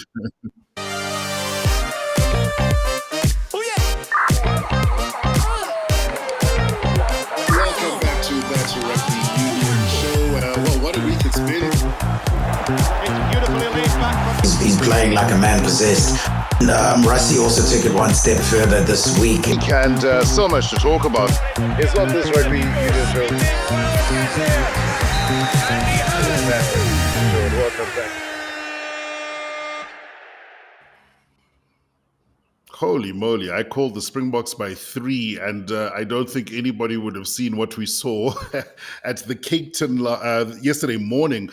Welcome back to That Rugby Union Show. Well, what a week it's been. It's beautifully laid back. He's been playing like a man possessed. Rusty also took it one step further this week. And so much to talk about. It's not this Rugby Union Show. Welcome back. Holy moly, I called the Springboks by 3, and I don't think anybody would have seen what we saw at the Cape Town yesterday morning.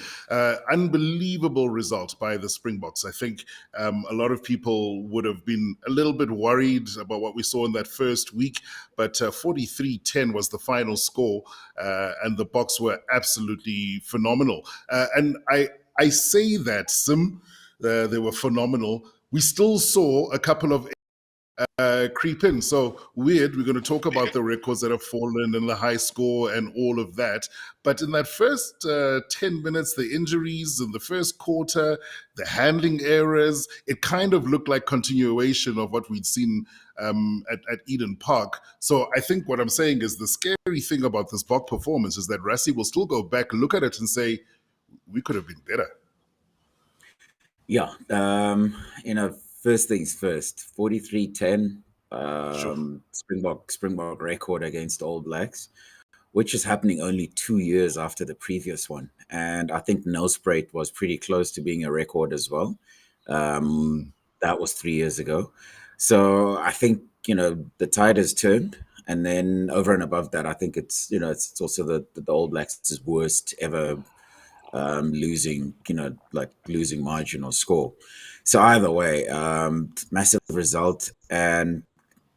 Unbelievable result by the Springboks. I think a lot of people would have been a little bit worried about what we saw in that first week, but 43-10 was the final score, and the Boks were absolutely phenomenal. And I say that, Sim, they were phenomenal. We still saw a couple of creep in. So weird. We're going to talk about the records that have fallen and the high score and all of that. But in that first 10 minutes, the injuries in the first quarter, the handling errors, it kind of looked like continuation of what we'd seen at Eden Park. So I think what I'm saying is the scary thing about this Bok performance is that Rassie will still go back, look at it and say, we could have been better. Yeah. First things first, 43-10, Sure. Springbok record against All Blacks, which is happening only 2 years after the previous one. And I think Nelspruit was pretty close to being a record as well. That was 3 years ago. So I think, the tide has turned. And then over and above that, I think it's also the All Blacks' worst ever losing margin or score. So either way, massive result. And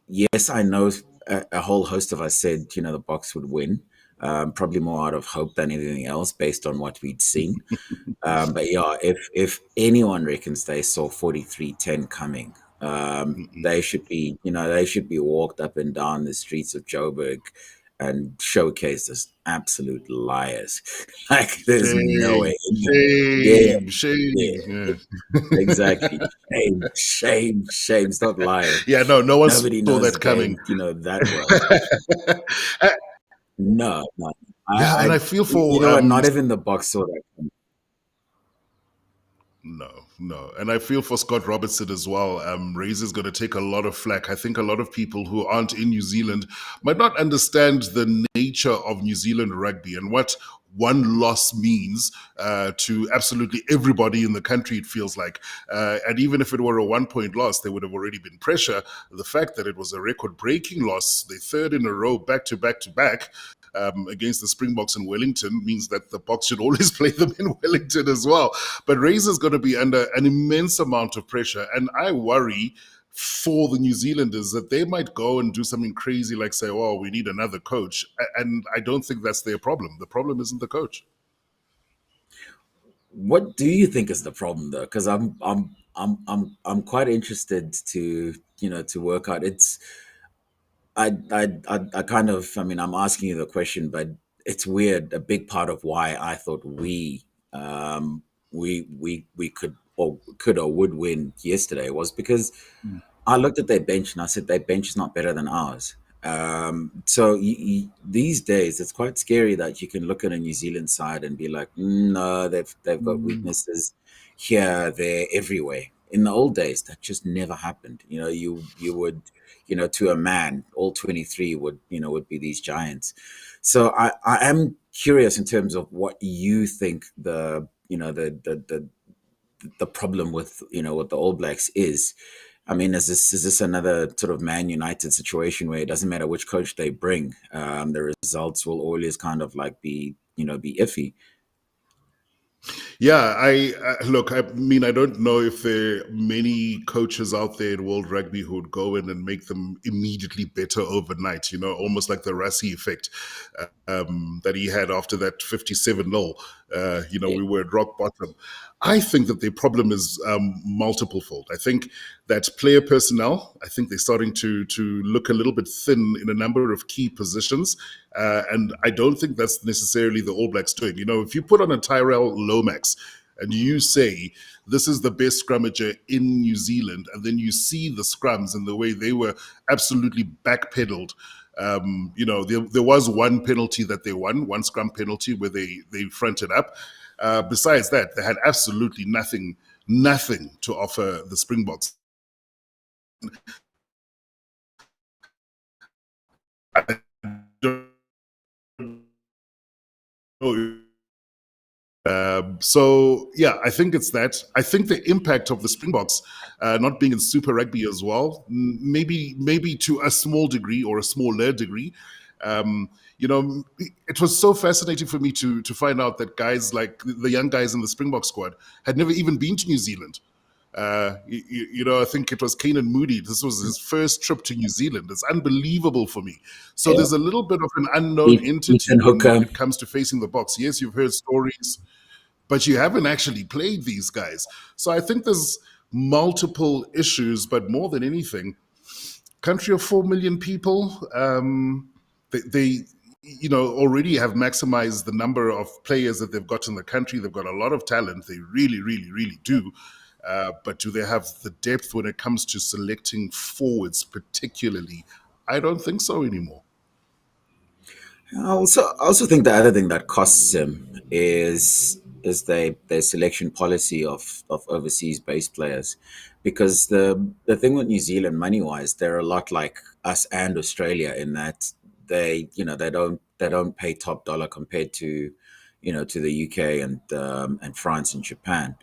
yes, I know a whole host of us said, the Boks would win, probably more out of hope than anything else based on what we'd seen. But yeah, if anyone reckons they saw 43-10 coming, they should be walked up and down the streets of Joburg and showcased as absolute liars. Like there's no way. Shame. Yeah. Exactly. Shame. Stop lying. Yeah, no one Nobody saw knows that coming. That well. No. Yeah, and I feel for not even the Boks saw that coming. No. And I feel for Scott Robertson as well. Razor's going to take a lot of flack. I think a lot of people who aren't in New Zealand might not understand the nature of New Zealand rugby and what one loss means to absolutely everybody in the country, it feels like. And even if it were a 1-point loss, there would have already been pressure. The fact that it was a record-breaking loss, the third in a row, back to back, against the Springboks in Wellington means that the Boks should always play them in Wellington as well. But Razor's going to be under an immense amount of pressure. And I worry for the New Zealanders that they might go and do something crazy like say, oh, we need another coach. And I don't think that's their problem. The problem isn't the coach. What do you think is the problem though? Because I'm quite interested to work out. I'm asking you the question, but it's weird. A big part of why I thought we could or would win yesterday was because I looked at their bench and I said their bench is not better than ours. So these days it's quite scary that you can look at a New Zealand side and be like, no, they've got weaknesses here, there, everywhere. In the old days, that just never happened. You would, to a man, all 23 would be these giants. So I am curious in terms of what you think the problem with with the All Blacks is. I mean, is this another sort of Man United situation where it doesn't matter which coach they bring, the results will always kind of like be iffy? Yeah, I don't know if there are many coaches out there in world rugby who would go in and make them immediately better overnight, almost like the Rassie effect that he had after that 57-0. We were at rock bottom. I think that the problem is multiple-fold. I think that player personnel, I think they're starting to look a little bit thin in a number of key positions. And I don't think that's necessarily the All Blacks doing. If you put on a Tyrell Lomax, and you say this is the best scrummager in New Zealand, and then you see the scrums and the way they were absolutely backpedaled. There was one penalty that they won, one scrum penalty where they fronted up. Besides that, they had absolutely nothing to offer the Springboks. I don't know. I think it's that. I think the impact of the Springboks not being in Super Rugby as well, maybe to a small degree or a smaller degree. It was so fascinating for me to find out that guys like the young guys in the Springbok squad had never even been to New Zealand. I think it was Kanan Moody. This was his first trip to New Zealand. It's unbelievable for me. So there's a little bit of an unknown entity Ethan when Hooker. it comes to facing the Boks. Yes, you've heard stories, but you haven't actually played these guys. So I think there's multiple issues, but more than anything, country of 4 million people, they already have maximized the number of players that they've got in the country. They've got a lot of talent. They really, really, really do. But do they have the depth when it comes to selecting forwards particularly? I don't think so anymore. I also think the other thing that costs him is their selection policy of overseas based players, because the thing with New Zealand money wise, they're a lot like us and Australia in that they don't pay top dollar compared to the UK and France and Japan,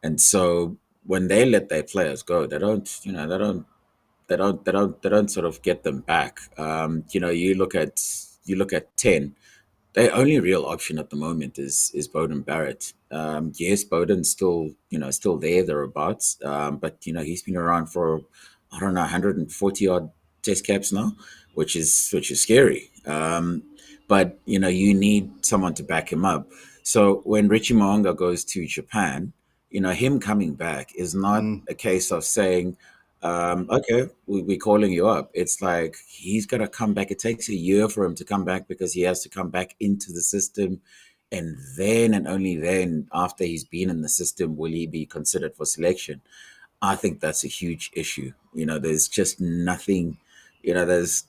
and so when they let their players go, they don't sort of get them back. You look at 10. Their only real option at the moment is Bowden Barrett. Yes, Bowden's still there thereabouts, but he's been around for, I don't know, 140 odd test caps now, which is scary. But you need someone to back him up. So when Richie Mo'unga goes to Japan, him coming back is not a case of saying, okay, we're calling you up. It's like he's got to come back. It takes a year for him to come back because he has to come back into the system. And then and only then, after he's been in the system, will he be considered for selection. I think that's a huge issue. There's just nothing, there's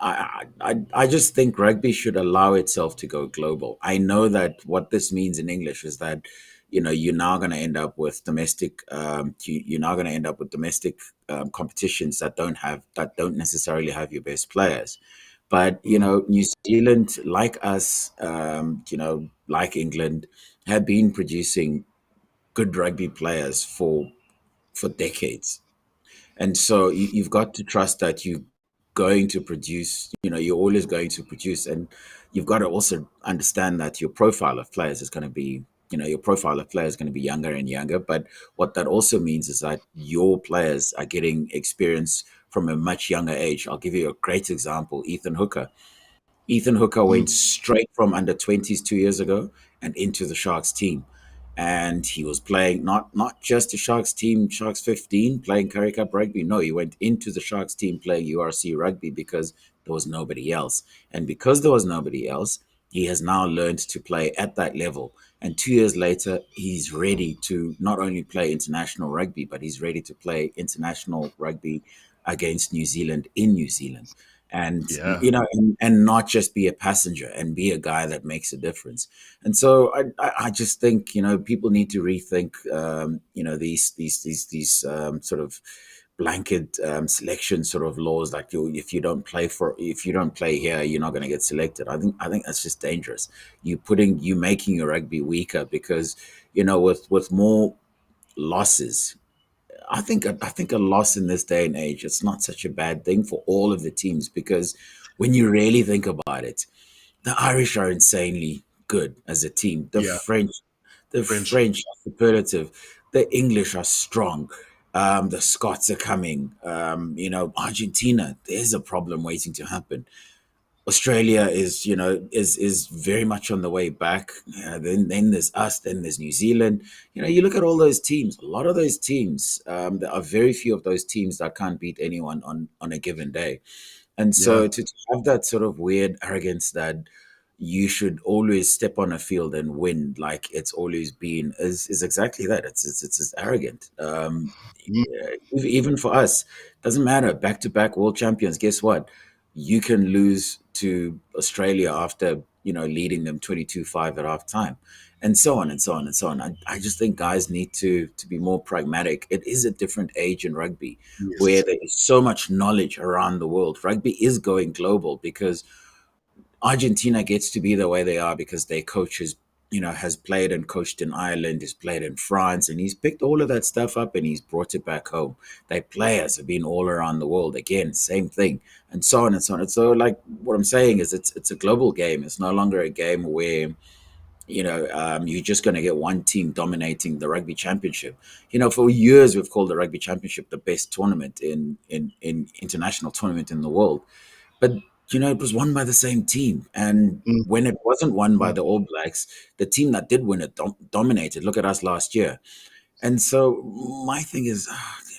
I just think rugby should allow itself to go global. I know that what this means in English is that you're now going to end up with domestic competitions that don't necessarily have your best players. But New Zealand, like us, like England, have been producing good rugby players for decades. And so you've got to trust that you're going to produce, you're always going to produce. And you've got to also understand that your profile of players is going to be, younger and younger. But what that also means is that your players are getting experience from a much younger age. I'll give you a great example: Ethan Hooker. Ethan Hooker went straight from under 20s 2 years ago and into the Sharks team. And he was playing not just the Sharks team, Sharks 15, playing Currie Cup rugby. No, he went into the Sharks team playing URC rugby because there was nobody else. And because there was nobody else, he has now learned to play at that level. And 2 years later, he's ready to not only play international rugby, but he's ready to play international rugby against New Zealand in New Zealand. And Yeah. and not just be a passenger and be a guy that makes a difference. And so I just think people need to rethink these sort of blanket selection sort of laws, like if you don't play here, you're not going to get selected. I think that's just dangerous. You making your rugby weaker because with more losses. I think a loss in this day and age, it's not such a bad thing for all of the teams, because when you really think about it, the Irish are insanely good as a team. The Yeah. French are superlative. The English are strong. The Scots are coming. Argentina, there's a problem waiting to happen. Australia is very much on the way back. Then there's us. Then there's New Zealand. You look at all those teams. A lot of those teams. There are very few of those teams that can't beat anyone on a given day. And so Yeah. to have that sort of weird arrogance that you should always step on a field and win like it's always been is exactly that. It's arrogant. Mm, Even for us, doesn't matter. Back to back world champions. Guess what? You can lose to Australia after leading them 22-5 at half time, and so on and so on and so on. I just think guys need to be more pragmatic. It is a different age in rugby where yes. there is so much knowledge around the world. Rugby is going global because Argentina gets to be the way they are because their coach has played and coached in Ireland, has played in France, and he's picked all of that stuff up and he's brought it back home. Their players have been all around the world. Again, same thing, and so on and so on. And so, like what I'm saying is, it's a global game. It's no longer a game where you're just going to get one team dominating the Rugby Championship. For years we've called the Rugby Championship the best tournament in international tournament in the world. But it was won by the same team. And Mm, when it wasn't won by mm, the All Blacks, the team that did win it dominated. Look at us last year. And so my thing is,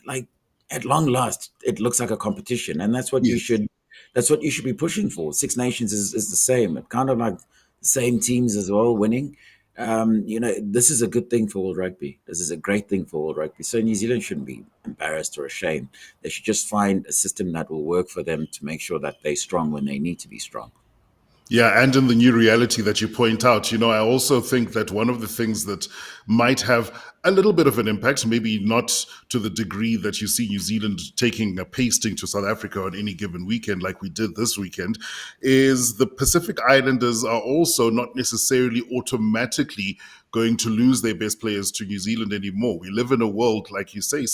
like, at long last, it looks like a competition, and that's what you yes. should be pushing for. Six Nations is the same. It kind of like the same teams as well winning. This is a good thing for World Rugby. This is a great thing for World Rugby. So New Zealand shouldn't be embarrassed or ashamed. They should just find a system that will work for them to make sure that they're strong when they need to be strong. Yeah, and in the new reality that you point out, I also think that one of the things that might have a little bit of an impact, maybe not to the degree that you see New Zealand taking a pasting to South Africa on any given weekend like we did this weekend, is the Pacific Islanders are also not necessarily automatically going to lose their best players to New Zealand anymore. We live in a world, like you say,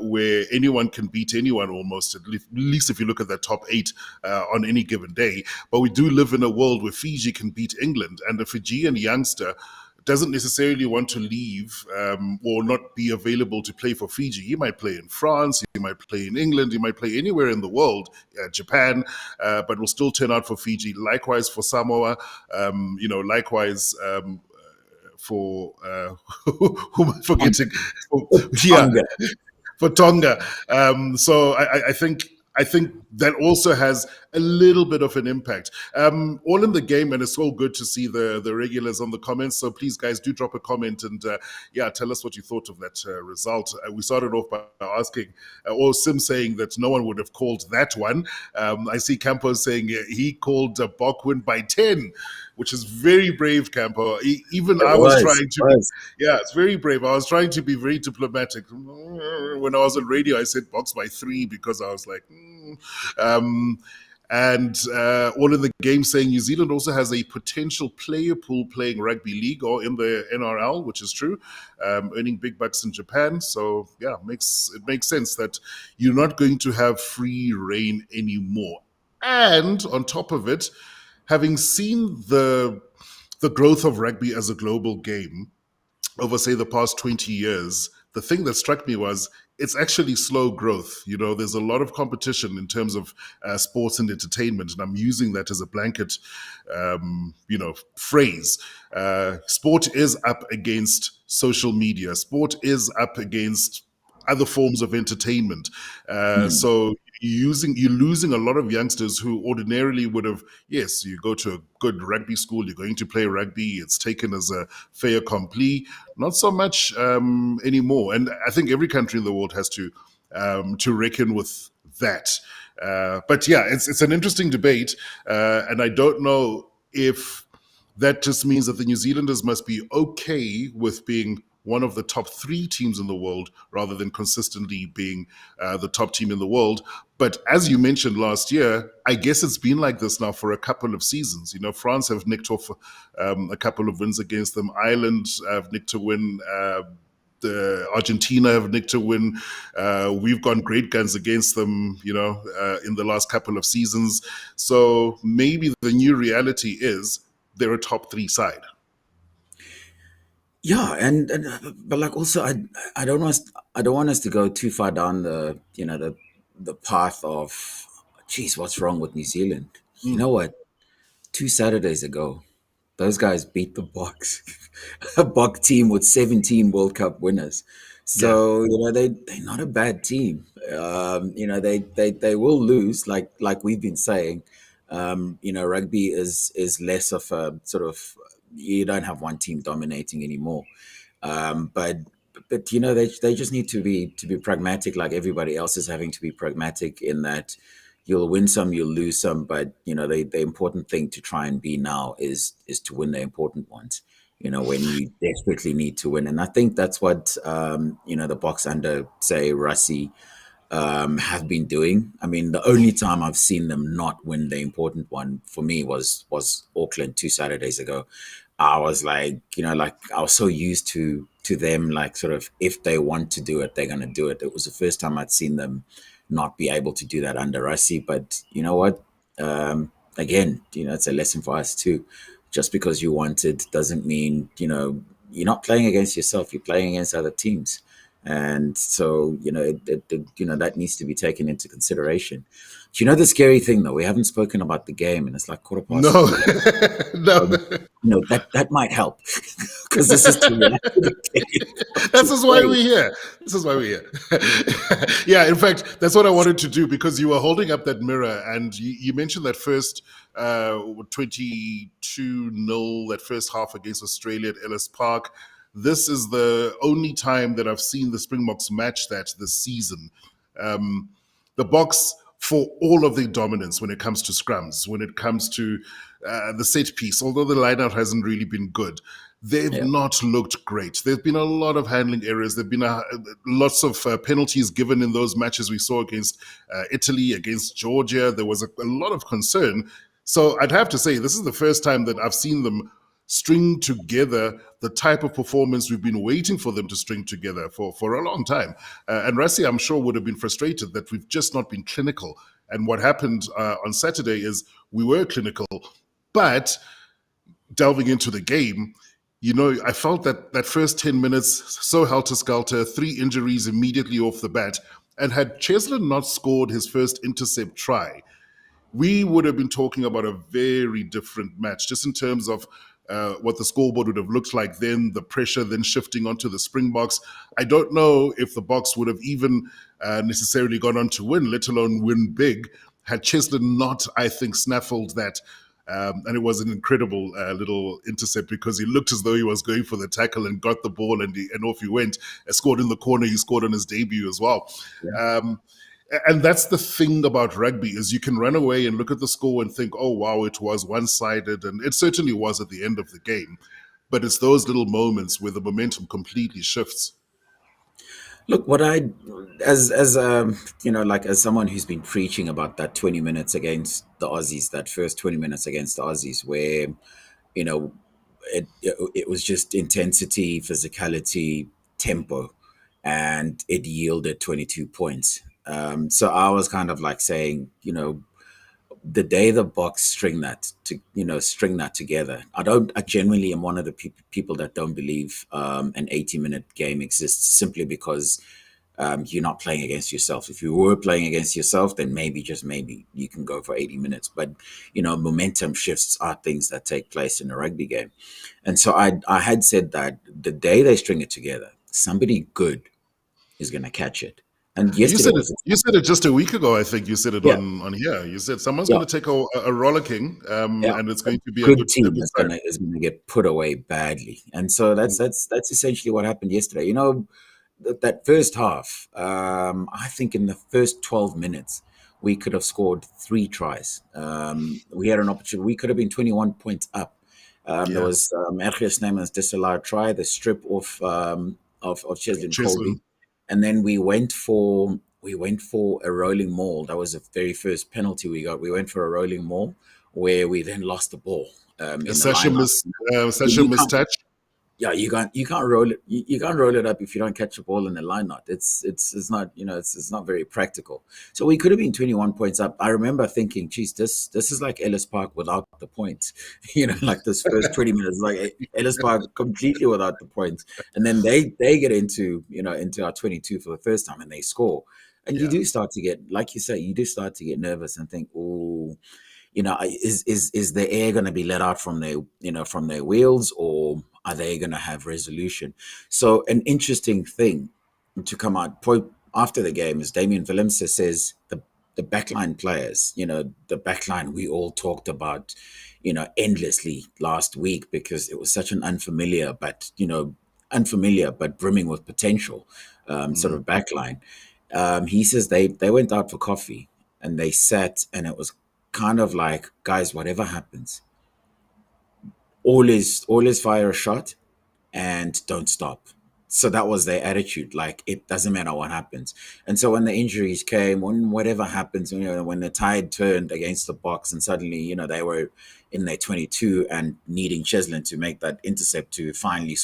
where anyone can beat anyone almost, at least if you look at the top eight on any given day. But we do live in a world where Fiji can beat England, and a Fijian youngster doesn't necessarily want to leave or not be available to play for Fiji. He might play in France, he might play in England, he might play anywhere in the world, Japan, but will still turn out for Fiji. Likewise for Samoa, likewise for who am I forgetting? Yeah, Tonga. for Tonga. So I think that also has a little bit of an impact. All in the game, and it's all good to see the regulars on the comments. So please, guys, do drop a comment and tell us what you thought of that result. We started off by asking, or Sim saying that no one would have called that one. I see Campo saying he called Bok win by 10. Which is very brave, Campo. Even It I was was. trying to it's very brave. I was trying to be very diplomatic. When I was on radio, I said Boks by 3 because I was like, and all in the game saying New Zealand also has a potential player pool playing rugby league or in the NRL, which is true, earning big bucks in Japan. So yeah, it makes sense that you're not going to have free reign anymore. And on top of it, having seen the growth of rugby as a global game over, say, the past 20 years, the thing that struck me was it's actually slow growth. There's a lot of competition in terms of sports and entertainment, and I'm using that as a blanket, phrase. Sport is up against social media. Sport is up against other forms of entertainment. So you're losing a lot of youngsters who ordinarily would have, yes, you go to a good rugby school, you're going to play rugby, it's taken as a fait accompli, not so much anymore. And I think every country in the world has to reckon with that. But yeah, it's an interesting debate, and I don't know if that just means that the New Zealanders must be okay with being one of the top 3 teams in the world rather than consistently being the top team in the world. But as you mentioned last year, I guess it's been like this now for a couple of seasons. France have nicked off a couple of wins against them. Ireland have nicked a win. Argentina have nicked a win. We've gone great guns against them, in the last couple of seasons. So maybe the new reality is they're a top 3 side. Yeah, but like also I don't want us to go too far down the path of, geez, what's wrong with New Zealand? You know what? 2 Saturdays ago, those guys beat the Boks, a Bok team with 17 World Cup winners. So they're not a bad team. They will lose, like we've been saying. Rugby is less of a sort of, you don't have one team dominating anymore. But they just need to be pragmatic, like everybody else is having to be pragmatic, in that you'll win some, you'll lose some, but the important thing to try and be now is to win the important ones. When you desperately need to win, and I think that's what the Boks under, say, Rassie have been doing. I mean, the only time I've seen them not win the important one for me was Auckland 2 Saturdays ago. I was like, I was so used to them, like, sort of, if they want to do it, they're going to do it. It was the first time I'd seen them not be able to do that under Rassie. But you know what? Again, it's a lesson for us too. Just because you want it doesn't mean, you're not playing against yourself. You're playing against other teams. And so, that needs to be taken into consideration. The scary thing, though, we haven't spoken about the game, and it's like 2:15. No. That might help, because this is to react to the game. This is why we're here. Yeah, in fact, that's what I wanted to do, because you were holding up that mirror, and you mentioned that first 22-0, that first half against Australia at Ellis Park. This is the only time that I've seen the Springboks match that this season. The Boks, for all of their dominance when it comes to scrums, when it comes to the set piece, although the lineout hasn't really been good, they've not looked great. There've been a lot of handling errors. There've been lots of penalties given in those matches we saw against Italy, against Georgia. There was a lot of concern. So I'd have to say this is the first time that I've seen them string together the type of performance we've been waiting for them to string together for a long time. And Rassie, I'm sure, would have been frustrated that we've just not been clinical. And what happened on Saturday is we were clinical, but delving into the game, I felt that first 10 minutes, so helter-skelter, 3 injuries immediately off the bat. And had Cheslin not scored his first intercept try, we would have been talking about a very different match, just in terms of what the scoreboard would have looked like then, the pressure then shifting onto the Springboks. I don't know if the Boks would have even necessarily gone on to win, let alone win big, had Cheslin not, I think, snaffled that. And it was an incredible little intercept, because he looked as though he was going for the tackle and got the ball, and off he went. Scored in the corner. He scored on his debut as well. Yeah. And that's the thing about rugby, is you can run away and look at the score and think, oh, wow, it was one-sided. And it certainly was at the end of the game. But it's those little moments where the momentum completely shifts. Look, what as someone who's been preaching about that 20 minutes against the Aussies, that first 20 minutes against the Aussies, where, it was just intensity, physicality, tempo, and it yielded 22 points. So I was kind of like saying, the day the Boks string that together. I genuinely am one of the people that don't believe an 80-minute game exists, simply because you're not playing against yourself. If you were playing against yourself, then maybe, just maybe, you can go for 80 minutes. But momentum shifts are things that take place in a rugby game. And so I had said that the day they string it together, somebody good is going to catch it. And yesterday you said it just a week ago. I think you said it on here. You said someone's going to take a rollicking, and it's going to be a good team is going to get put away badly. And so that's essentially what happened yesterday. That first half, I think in the first 12 minutes, we could have scored 3 tries. We had an opportunity. We could have been 21 points up. There was Ergius Snyman's disallowed try, the strip of Cheslin Colby. And then we went for a rolling maul. That was the very first penalty we got. We went for a rolling maul, where we then lost the ball. Sasha missed touch. Yeah, you can't roll it. You can't roll it up if you don't catch the ball in the line knot. It's not it's not very practical. So we could have been 21 points up. I remember thinking, geez, this is like Ellis Park without the points. Like this first 20 minutes, like Ellis Park completely without the points, and then they get into our 22 for the first time, and they score, and you do start to get, like you say, nervous and think, oh, is the air going to be let out from their wheels, or are they going to have resolution? So an interesting thing to come out after the game is Damian Willemse says the backline players, the backline we all talked about, endlessly last week because it was such an unfamiliar but brimming with potential sort Mm. of backline. He says they went out for coffee and they sat, and it was kind of like, guys, whatever happens, always fire a shot and don't stop. So that was their attitude. Like, it doesn't matter what happens. And so when the injuries came, when whatever happens, when the tide turned against the Boks and suddenly, they were in their 22 and needing Cheslin to make that intercept to finally,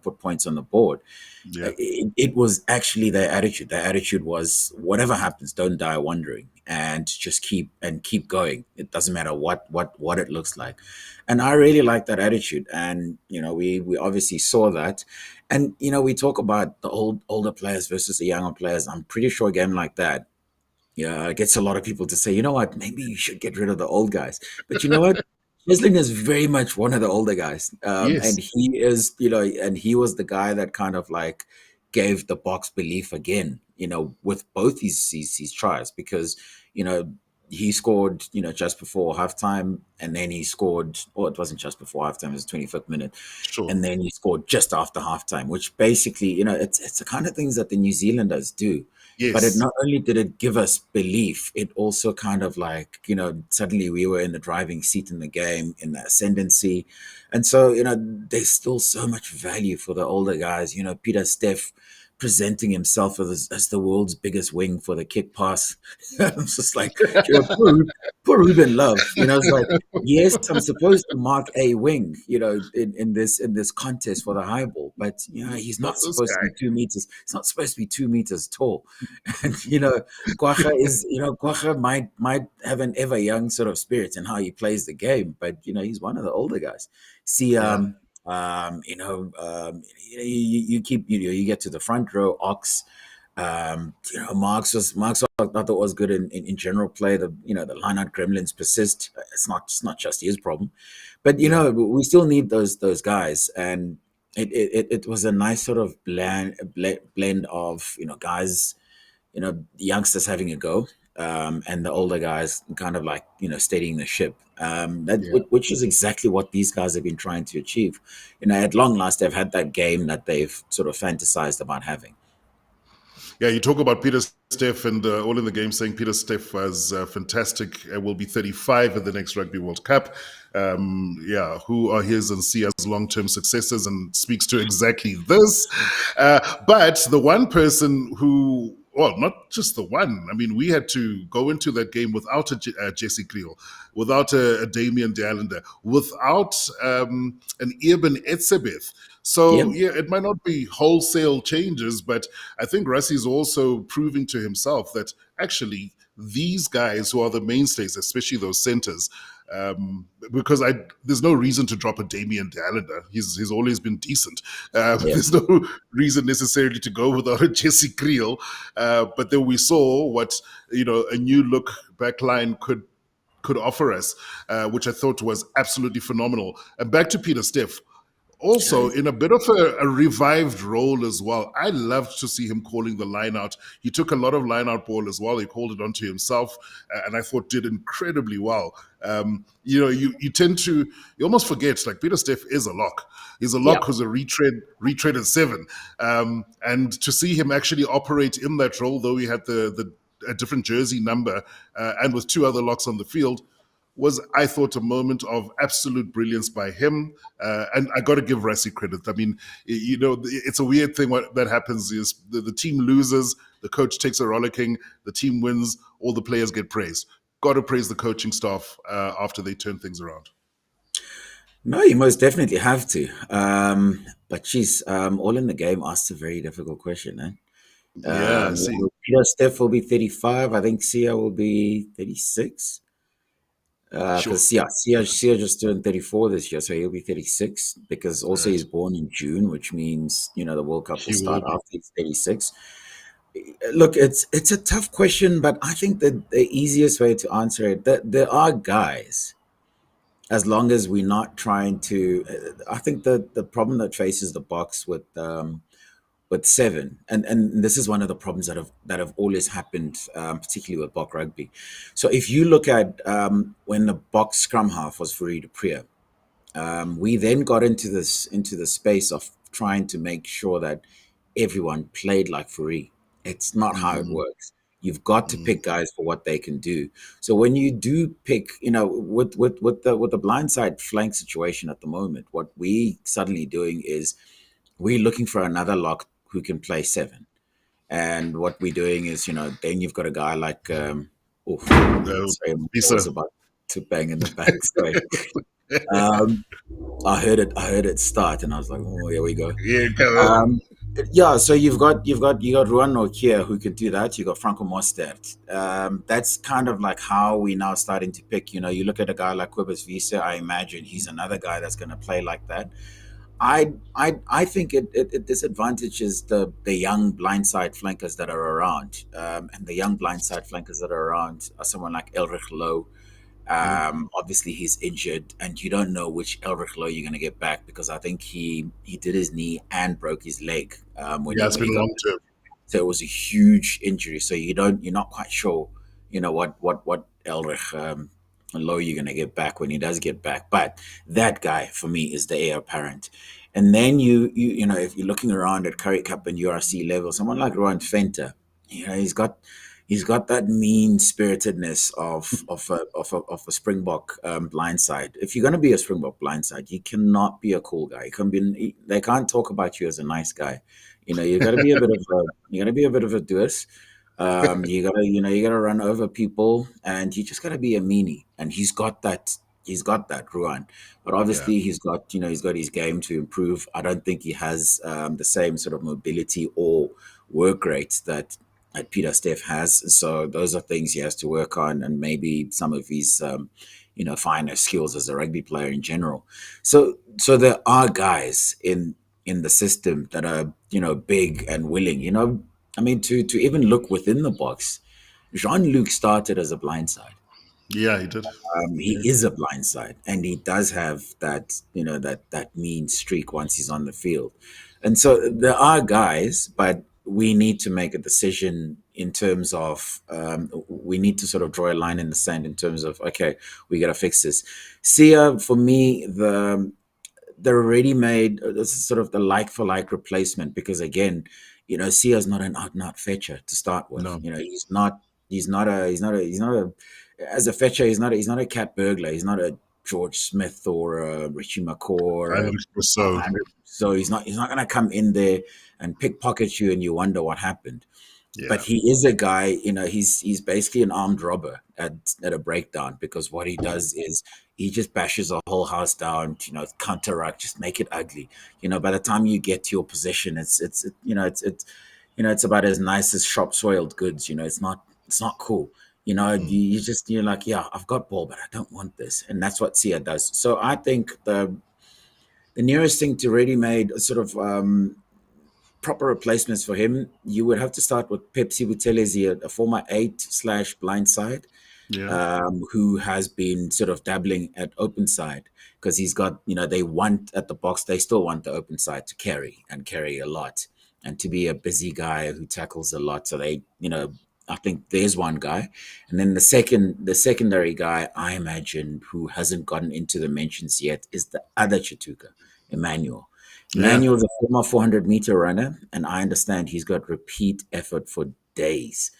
put points on the board. Yeah. It was actually their attitude. Their attitude was, whatever happens, don't die wondering, and just keep going. It doesn't matter what it looks like. And I really like that attitude. And we obviously saw that. And we talk about the older players versus the younger players. I'm pretty sure a game like that, yeah, it gets a lot of people to say, you know what, maybe you should get rid of the old guys. But you know what? Cheslin is very much one of the older guys. Yes. And he is, and he was the guy that kind of like gave the Boks belief again, with both his tries, because, he scored, just before halftime, and then he scored, or it wasn't just before halftime, it was the 25th minute. Sure. And then he scored just after halftime, which basically, it's the kind of things that the New Zealanders do. Yes. But it not only did it give us belief, it also kind of like, suddenly we were in the driving seat in the game, in the ascendancy. And so, there's still so much value for the older guys. Peter Steph presenting himself as the world's biggest wing for the kick pass. It's just like, poor Ruben Love. It's like, yes, I'm supposed to mark a wing, in this contest for the high ball, but he's not supposed to be 2 meters. He's not supposed to be 2 meters tall. And Kwagga might have an ever young sort of spirit in how he plays the game, but he's one of the older guys. See, you keep, you get to the front row, Ox, Marx I thought was good in general play. The line-out gremlins persist. It's not just his problem, but we still need those guys, and it was a nice sort of blend of guys, the youngsters having a go, and the older guys kind of like steadying the ship. Which is exactly what these guys have been trying to achieve. At long last, they've had that game that they've sort of fantasized about having. Yeah, you talk about Peter Steph and All in the Game saying Peter Steph was fantastic. Will be 35 at the next Rugby World Cup. Who are his and Sia's long-term successors, and speaks to exactly this. But the one person who, well, not just the one. I mean, we had to go into that game without a Jesse Kriel, without a Damian D'Allender, without an Eben Etzebeth. So, it might not be wholesale changes, but I think Rassie's also proving to himself that actually these guys who are the mainstays, especially those centers, because there's no reason to drop a Damian D'Allender. He's always been decent. There's no reason necessarily to go without a Jesse Kriel. But then we saw what a new look backline could offer us, which I thought was absolutely phenomenal. And back to Peter Steph. Also, in a bit of a revived role as well. I loved to see him calling the line out. He took a lot of line out ball as well. He called it onto himself, and I thought did incredibly well. You almost forget, like, Peter Steph is a lock. He's a lock who's a retread at 7. And to see him actually operate in that role, though he had a different jersey number and with 2 other locks on the field, was, I thought, a moment of absolute brilliance by him. And I got to give Rassie credit. I mean, it's a weird thing that happens is the team loses, the coach takes a rollicking, the team wins, all the players get praised. Got to praise the coaching staff after they turn things around. No, you most definitely have to. But geez, All in the Game asked a very difficult question, eh? Peter Steph will be 35. I think Sia will be 36. Because Sia just turned 34 this year, so he'll be 36. Because also he's born in June, which means the World Cup will start after he's 36. Look, it's a tough question, but I think that the easiest way to answer it, that there are guys, as long as we're not trying to. I think that the problem that faces the Boks with but 7. And this is one of the problems that have always happened, particularly with Bok rugby. So if you look at when the Boks scrum half was Fourie de Preer, we then got into the space of trying to make sure that everyone played like Fourie. It's not how it works. You've got to pick guys for what they can do. So when you do pick, with the blindside flank situation at the moment, what we suddenly doing is we're looking for another lock who can play 7. And what we're doing is, then you've got a guy like, sorry, I was about to bang in the back. Sorry. I heard it start, and I was like, oh, here we go. Yeah, so you got Ruan Nokia who could do that. You got Franco Mostert. That's kind of like how we now starting to pick. You look at a guy like Quibus Visa. I imagine he's another guy that's going to play like that. I think it disadvantages the young blindside flankers that are around, and the young blindside flankers that are around are someone like Elrich Lowe. Obviously he's injured, and you don't know which Elrich Lowe you're going to get back, because I think he did his knee and broke his leg. It's been long term. So it was a huge injury. So you're not quite sure, what Elrich Lowe you're going to get back when he does get back. But that guy for me is the heir apparent. And then you if you're looking around at Currie Cup and URC level, someone like Rowan Fenter, he's got that mean spiritedness of a Springbok blindside. If you're going to be a Springbok blindside, you cannot be a cool guy. They can't talk about you as a nice guy. You got to be a bit of a doers. You gotta run over people, and you just gotta be a meanie. And he's got that, Ruan. But obviously he's got his game to improve. I don't think he has the same sort of mobility or work rate that Peter Steff has. So those are things he has to work on, and maybe some of his finer skills as a rugby player in general. So there are guys in the system that are big and willing. I mean, to even look within the Boks, Jean-Luc started as a blindside. Yeah, he did. He is a blindside, and he does have that, that mean streak once he's on the field. And so there are guys, but we need to make a decision in terms of, we need to sort of draw a line in the sand in terms of, okay, we got to fix this. Sia, for me, the ready-made, this is sort of the like-for-like replacement, because again, Sia's not an out-and-out fetcher to start with. No. He's not a as a fetcher. He's not a cat burglar. He's not a George Smith or a Richie McCaw. So he's not going to come in there and pickpocket you and you wonder what happened. Yeah. But he is a guy, he's basically an armed robber at a breakdown, because what he does is he just bashes a whole house down, counteract, just make it ugly. By the time you get to your position, it's about as nice as shop soiled goods. It's not cool. You're like, yeah, I've got ball, but I don't want this. And that's what Sia does. So I think the nearest thing to ready-made sort of proper replacements for him, you would have to start with Pepsi Buthelezi, a former 8/blindside, who has been sort of dabbling at open side, because he's got, they want at the Boks, they still want the open side to carry a lot, and to be a busy guy who tackles a lot. So they, I think there's one guy. And then the secondary guy, I imagine, who hasn't gotten into the mentions yet, is the other Chituka, Emmanuel. Emmanuel's a former 400-meter runner, and I understand he's got repeat effort for days.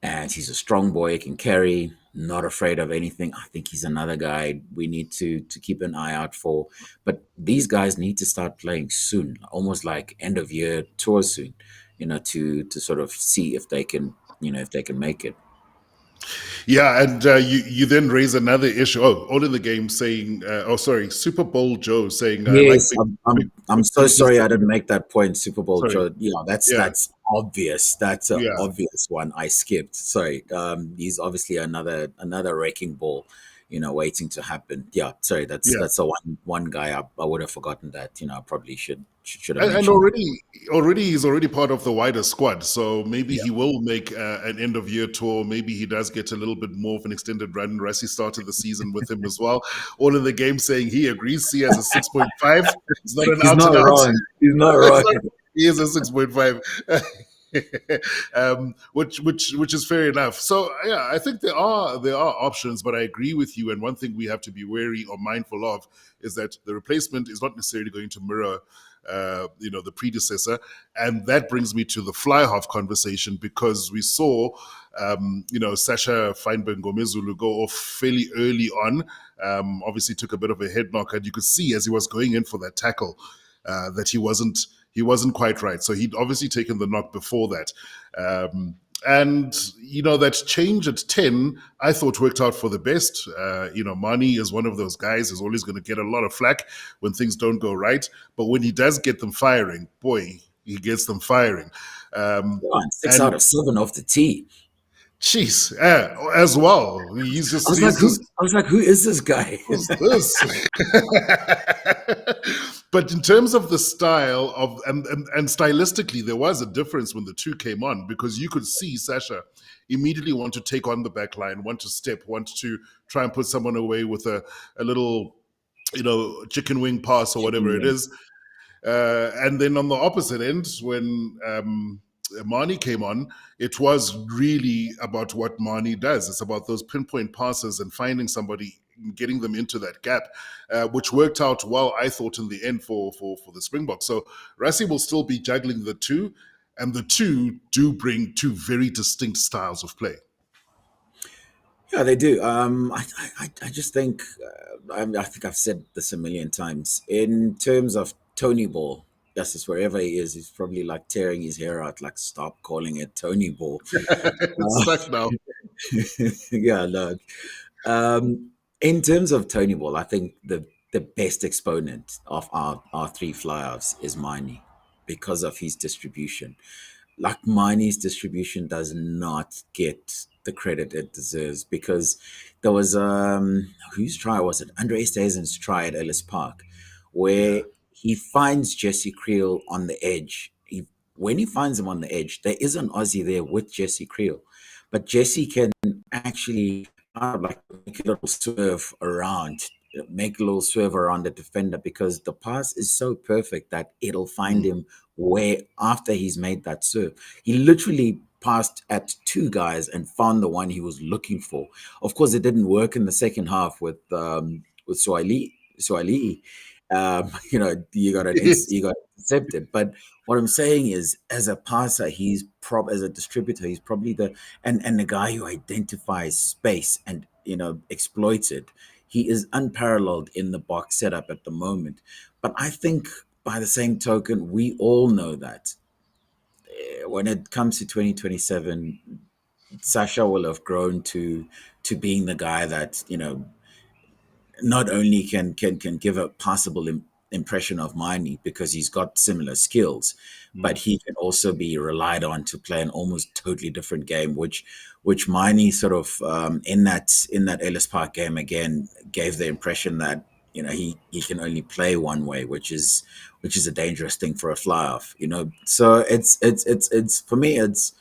And he's a strong boy, he can carry, not afraid of anything. I think he's another guy we need to keep an eye out for. But these guys need to start playing soon, almost like end-of-year tour soon, to sort of see if they can, if they can make it. Yeah, and you then raise another issue. All in the game saying, Super Bowl Joe saying, yes, I'm so sorry I didn't make that point, Super Bowl Joe. That's obvious. That's an obvious one I skipped. Sorry, he's obviously another wrecking ball, waiting to happen. Yeah, sorry, that's the one guy I would have forgotten that. I probably should have. And already he's already part of the wider squad, so maybe he will make an end of year tour. Maybe he does get a little bit more of an extended run. Rassie started the season with him as well. All in the game saying he agrees. He has a 6.5. It's not an out and out. He's not wrong. He is a 6.5. Which is fair enough. So yeah, I think there are options, but I agree with you. And one thing we have to be wary or mindful of is that the replacement is not necessarily going to mirror the predecessor. And that brings me to the Flyhalf conversation, because we saw Sasha Feinberg Ngomezulu go off fairly early on. Obviously took a bit of a head knock, and you could see as he was going in for that tackle that he wasn't quite right. So he'd obviously taken the knock before that. And that change at 10, I thought worked out for the best. Mani is one of those guys who's always going to get a lot of flack when things don't go right. But when he does get them firing, boy, he gets them firing. 6 out of 7 off the tee. Jeez, as well. He's just. I was like, who is this guy? Who's this? But in terms of the style of and stylistically, there was a difference when the two came on, because you could see Sasha immediately want to take on the back line, want to step, want to try and put someone away with a little, chicken wing pass or whatever it is. And then on the opposite end, when Mani came on, it was really about what Mani does. It's about those pinpoint passes and finding somebody, getting them into that gap, which worked out well, I thought, in the end for the Springboks. So Rassie will still be juggling the two, and the two do bring two very distinct styles of play. Yeah, they do. I just think, I think I've said this a million times. In terms of Tony Ball, yes, it's wherever he is, he's probably like tearing his hair out, like, stop calling it Tony Ball. It's stuck now. Yeah, look. In terms of Tony Ball, I think the best exponent of our three fly-offs is Mani, because of his distribution. Like, Mani's distribution does not get the credit it deserves, because there was whose try was it? Andre Esterhuizen's try at Ellis Park, where he finds Jesse Creel on the edge. When he finds him on the edge, there is an Aussie there with Jesse Creel, but Jesse can actually make a little swerve around the defender, because the pass is so perfect that it'll find him where, after he's made that serve. He literally passed at two guys and found the one he was looking for. Of course, it didn't work in the second half with Swahili. You got intercepted. But what I'm saying is, as a passer, as a distributor, he's probably the guy who identifies space and exploits it. He is unparalleled in the Boks setup at the moment. But I think, by the same token, we all know that when it comes to 2027, Sasha will have grown to being the guy that not only can give a passable impression of Mani, because he's got similar skills, but he can also be relied on to play an almost totally different game, which Mani sort of in that Ellis Park game again gave the impression that he can only play one way, which is a dangerous thing for a fly-off. So it's for me, it's.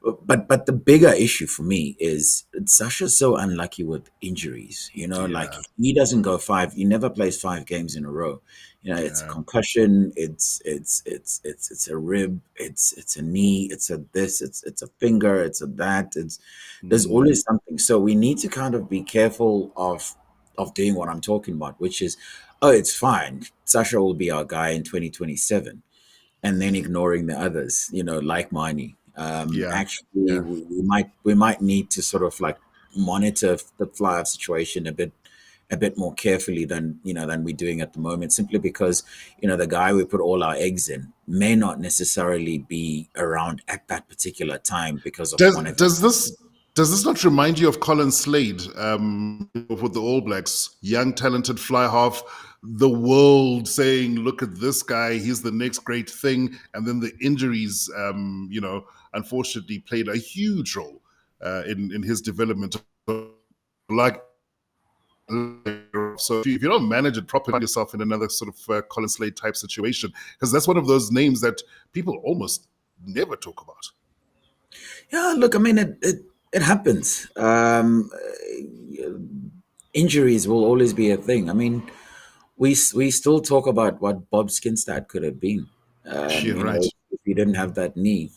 But the bigger issue for me is Sasha's so unlucky with injuries. Like, he doesn't go he never plays 5 games in a row. It's a concussion, it's a rib, it's a knee, it's a this, it's a finger, it's a that. There's always something. So we need to kind of be careful of doing what I'm talking about, which is, it's fine, Sasha will be our guy in 2027, and then ignoring the others, like Mani. Actually, we might need to sort of like monitor the fly-off situation a bit more carefully than we're doing at the moment, simply because the guy we put all our eggs in may not necessarily be around at that particular time because of Does this not remind you of Colin Slade with the All Blacks? Young, talented fly half, the world saying, look at this guy, he's the next great thing. And then the injuries, unfortunately played a huge role in his development. So if you don't manage it properly, find yourself in another sort of Colin Slade type situation, because that's one of those names that people almost never talk about. Yeah, look, I mean, it happens. Injuries will always be a thing. I mean, we still talk about what Bob Skinstad could have been. Right. you didn't have that knee.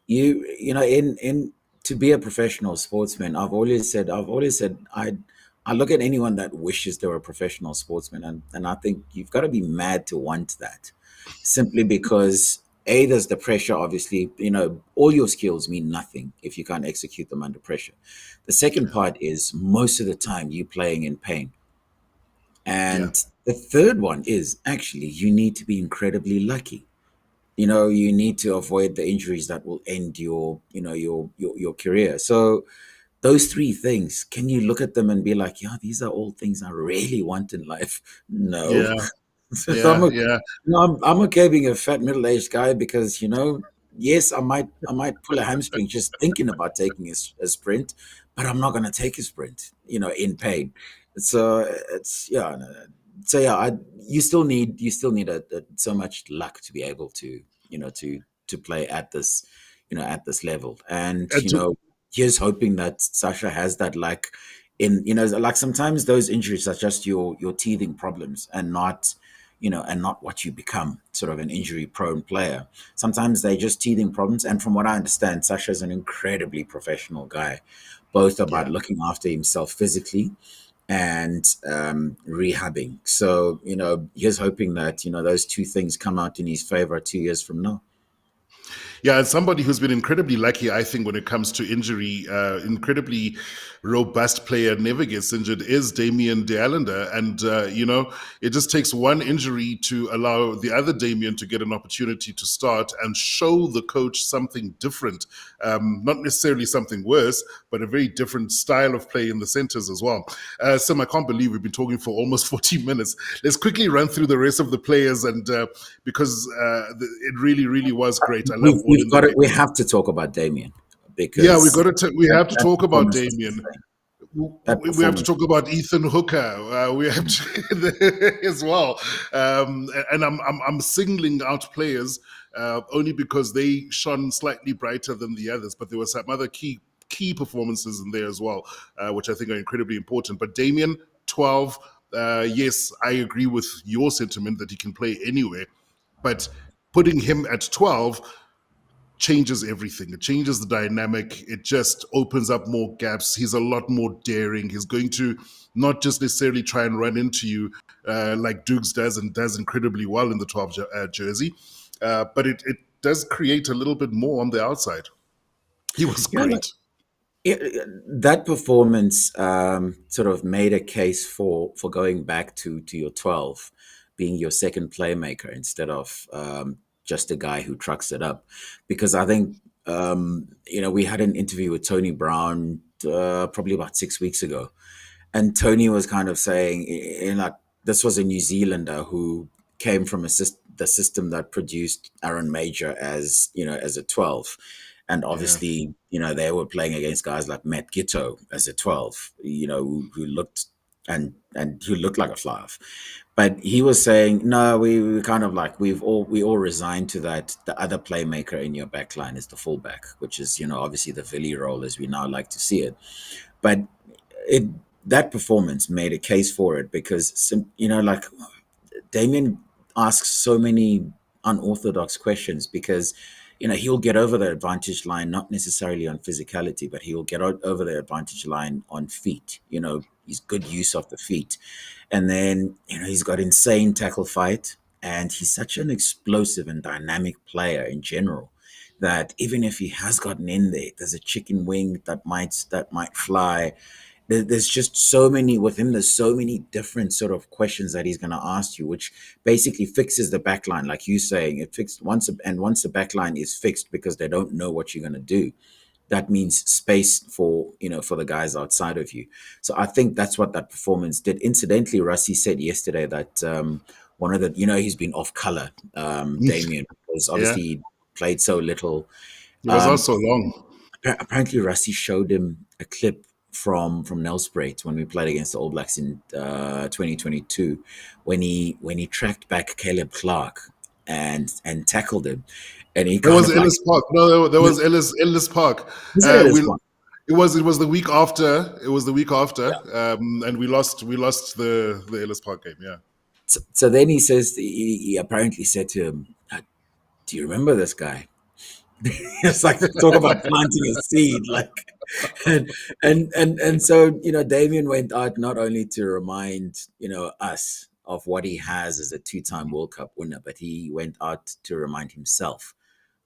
You know, in to be a professional sportsman, I've always said I look at anyone that wishes they were a professional sportsman, and I think you've got to be mad to want that, simply because there's the pressure. Obviously, you know, all your skills mean nothing if you can't execute them under pressure. The second part is most of the time you playing in pain. Yeah. And the third one is actually you need to be incredibly lucky. You know, you need to avoid the injuries that will end your, you know, your career. So those three things, can you look at them and be like, yeah, these are all things I really want in life? No. Yeah. So Yeah. Yeah. I'm okay being a fat middle-aged guy because, you know, yes, I might pull a hamstring just thinking about taking a sprint, but I'm not going to take a sprint, you know, in pain. So it's yeah. No, no. So yeah, you still need so much luck to be able to, you know, to play at this, you know, at this level. And And you to, know, here's hoping that Sasha has that luck. In, you know, like sometimes those injuries are just your teething problems and not, you know, and not what you become, sort of an injury prone player. Sometimes they're just teething problems. And from what I understand, Sasha is an incredibly professional guy, both about yeah. looking after himself physically and rehabbing. So, you know, here's hoping that, you know, those two things come out in his favor 2 years from now. Yeah, and somebody who's been incredibly lucky, I think, when it comes to injury, incredibly robust player, never gets injured, is Damien de Allender. And, you know, it just takes one injury to allow the other Damien to get an opportunity to start and show the coach something different. Not necessarily something worse, but a very different style of play in the centers as well. Sim, I can't believe we've been talking for almost 40 minutes. Let's quickly run through the rest of the players, and because it really, really was great. I love all in the We have to talk about Damien yeah, because we have to that talk about performance was Damien. insane. That We have to performance. talk about Ethan Hooker. We have to as well, and I'm singling out players only because they shone slightly brighter than the others. But there were some other key performances in there as well, which I think are incredibly important. But Damien, 12. Yes, I agree with your sentiment that he can play anywhere, but putting him at 12 changes everything. It changes the dynamic. It just opens up more gaps. He's a lot more daring. He's going to not just necessarily try and run into you like Dukes does and does incredibly well in the 12 jersey, but it does create a little bit more on the outside. He was Yeah, great. that performance sort of made a case for going back to your 12 being your second playmaker instead of just a guy who trucks it up, because I think you know, we had an interview with Tony Brown probably about 6 weeks ago, and Tony was kind of saying, like, this was a New Zealander who came from the system that produced Aaron Major as, you know, as a 12. And Yeah. obviously, you know, they were playing against guys like Matt Giteau as a 12, you know, who looked and who looked like a Flyhalf. But he was saying, no, we kind of like we all resigned to that. The other playmaker in your back line is the fullback, which is, you know, obviously the Villy role as we now like to see it. But it that performance made a case for it because you know, like, Damien asks so many unorthodox questions because, you know, he'll get over the advantage line, not necessarily on physicality, but he'll get over the advantage line on feet. You know, he's good use of the feet. And then, you know, he's got insane tackle fight, and he's such an explosive and dynamic player in general that even if he has gotten in there, there's a chicken wing that might fly. There's just so many with him. There's so many different sort of questions that he's going to ask you, which basically fixes the back line, like you saying. It fixed once the back line is fixed because they don't know what you're going to do. That means space for, you know, for the guys outside of you. So I think that's what that performance did. Incidentally, Rusty said yesterday that one of the, you know, he's been off color, Damien, because Yeah. obviously he played so little. It was Um, also long. Apparently Rusty showed him a clip from Nelspruit when we played against the All Blacks in 2022, when he tracked back Caleb Clark and tackled him, and he There kind was of like, Ellis Park. No, there was Ellis Park. was it Ellis We Park? it was the week after. It was the week after, and we lost the Ellis Park game. Yeah. So then he says he apparently said to him, do you remember this guy? It's like talk about planting a seed, like, and so Damien went out not only to remind us of what he has as a two-time World Cup winner, but he went out to remind himself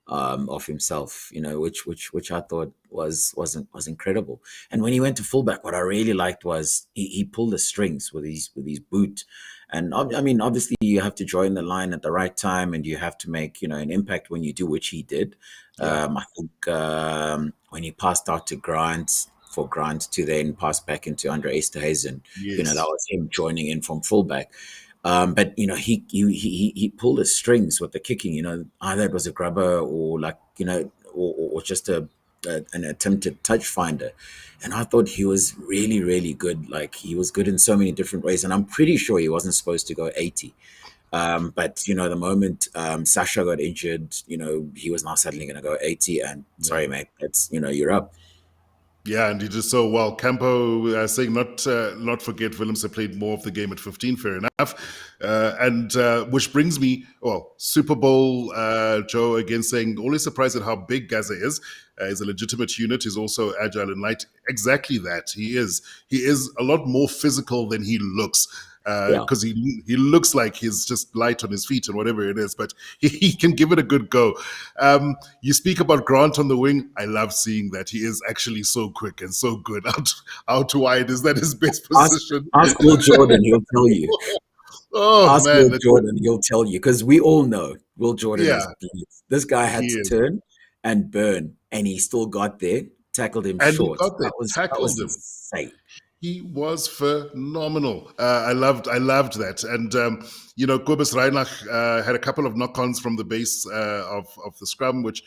of himself, which I thought was incredible. And when he went to fullback, what I really liked was he pulled the strings with his boot. And I mean, obviously, you have to join the line at the right time, and you have to make an impact when you do, which he did. I think when he passed out to Grant for Grant to then pass back into Andre Esterhuizen, that Yes. was him joining in from fullback. But he pulled the strings with the kicking. Either it was a grubber or or just an attempted touch finder. And I thought he was really, really good. Like, he was good in so many different ways. And I'm pretty sure he wasn't supposed to go 80. But the moment Sasha got injured, he was now suddenly going to go 80. And sorry, mate, that's you're up. Yeah, and he did so well. Campo saying not forget Willemse played more of the game at 15, fair enough. And which brings me, Super Bowl Joe again saying, always surprised at how big Gaza is. He's a legitimate unit. He's also agile and light. Exactly that. He is. He is a lot more physical than he looks. Because he looks like he's just light on his feet and whatever it is, but he can give it a good go. You speak about Grant on the wing. I love seeing that. He is actually so quick and so good out wide. Is that his best position? Ask Will Jordan, he'll tell you. Ask Will Jordan, he'll tell you, because we all know Will Jordan is blitz. This guy had to turn and burn, and he still got there, tackled him short. That was insane. He was phenomenal. I loved that. And, Kobus Reinach had a couple of knock-ons from the base of the scrum, which,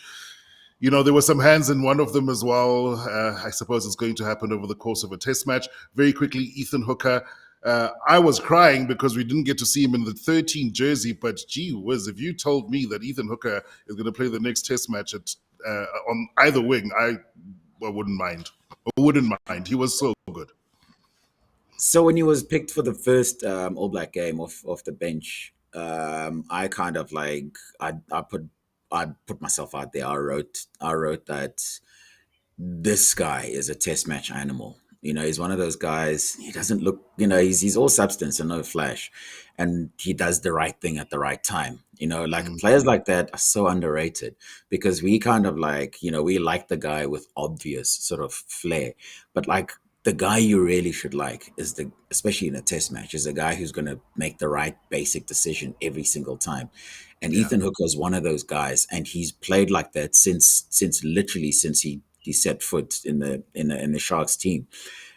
there were some hands in one of them as well. I suppose it's going to happen over the course of a test match. Very quickly, Ethan Hooker. I was crying because we didn't get to see him in the 13 jersey, but gee whiz, if you told me that Ethan Hooker is going to play the next test match on either wing, I wouldn't mind. He was so good. So when he was picked for the first All Black game off the bench, I kind of I put myself out there. I wrote that this guy is a test match animal. He's one of those guys. He doesn't look, he's all substance and no flash, and he does the right thing at the right time. Players like that are so underrated, because we kind of we like the guy with obvious sort of flair, but the guy you really should like is especially in a test match, is a guy who's going to make the right basic decision every single time. And Ethan Hooker is one of those guys, and he's played like that since he set foot in the Sharks team.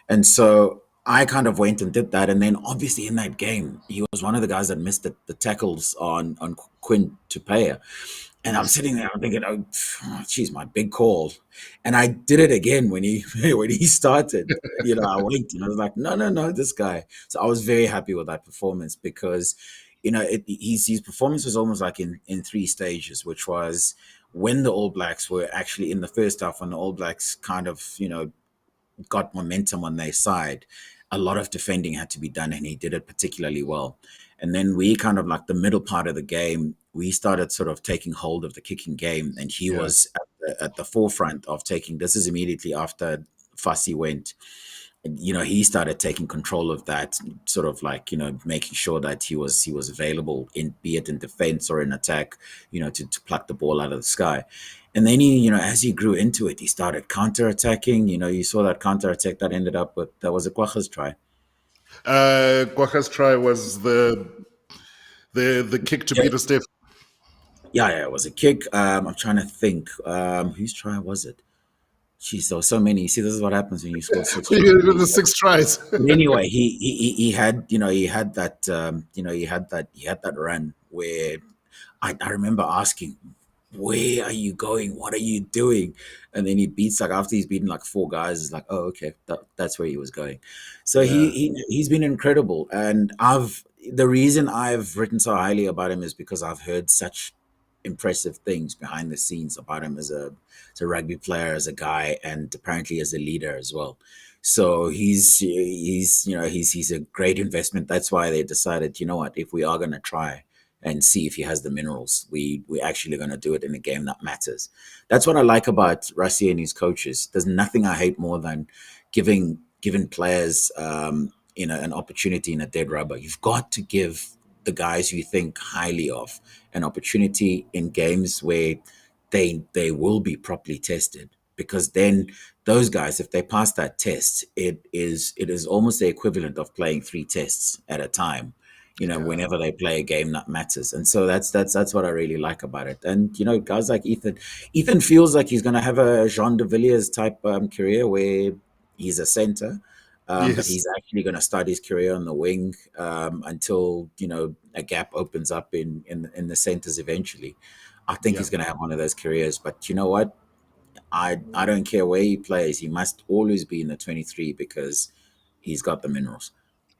And so I kind of went and did that. And then obviously in that game, he was one of the guys that missed the tackles on Quinn Tupaea. And I'm sitting there, I'm thinking, oh, geez, my big call. And I did it again when he started. I winked and I was like, no, this guy. So I was very happy with that performance, because, his performance was almost like in three stages, which was when the All Blacks were actually in the first half, when the All Blacks kind of, got momentum on their side. A lot of defending had to be done, and he did it particularly well. And then we kind of the middle part of the game, we started sort of taking hold of the kicking game, and he was at the forefront of taking. This is immediately after Fassi went. He started taking control of that, sort of making sure that he was available, be it in defense or in attack, to pluck the ball out of the sky. And then as he grew into it, he started counter-attacking. You saw that counter-attack that ended up with, that was a Kwaga's try. Kwaga's try was the kick to Peter Steph. Yeah, it was a kick. I'm trying to think. Whose try was it? Jeez, there were so many. You see, this is what happens when you score 6 tries. The 6 tries. But anyway, he had that run where I remember asking, where are you going? What are you doing? And then he beats, after he's beaten 4 guys, it's oh, okay, that's where he was going. So he's been incredible. And the reason I've written so highly about him is because I've heard such impressive things behind the scenes about him as a rugby player, as a guy, and apparently as a leader as well. So he's a great investment. That's why they decided, if we are going to try and see if he has the minerals. We're actually going to do it in a game that matters. That's what I like about Rassie and his coaches. There's nothing I hate more than giving players an opportunity in a dead rubber. You've got to give the guys you think highly of an opportunity in games where they will be properly tested, because then those guys, if they pass that test, it is almost the equivalent of playing 3 tests at a time, whenever they play a game that matters. And so that's what I really like about it. And guys like Ethan feels like he's going to have a Jean de Villiers type career where he's a center, but Yes. he's actually going to start his career on the wing until a gap opens up in the centers eventually. I think Yeah. he's going to have one of those careers. But you know what? I don't care where he plays. He must always be in the 23 because he's got the minerals.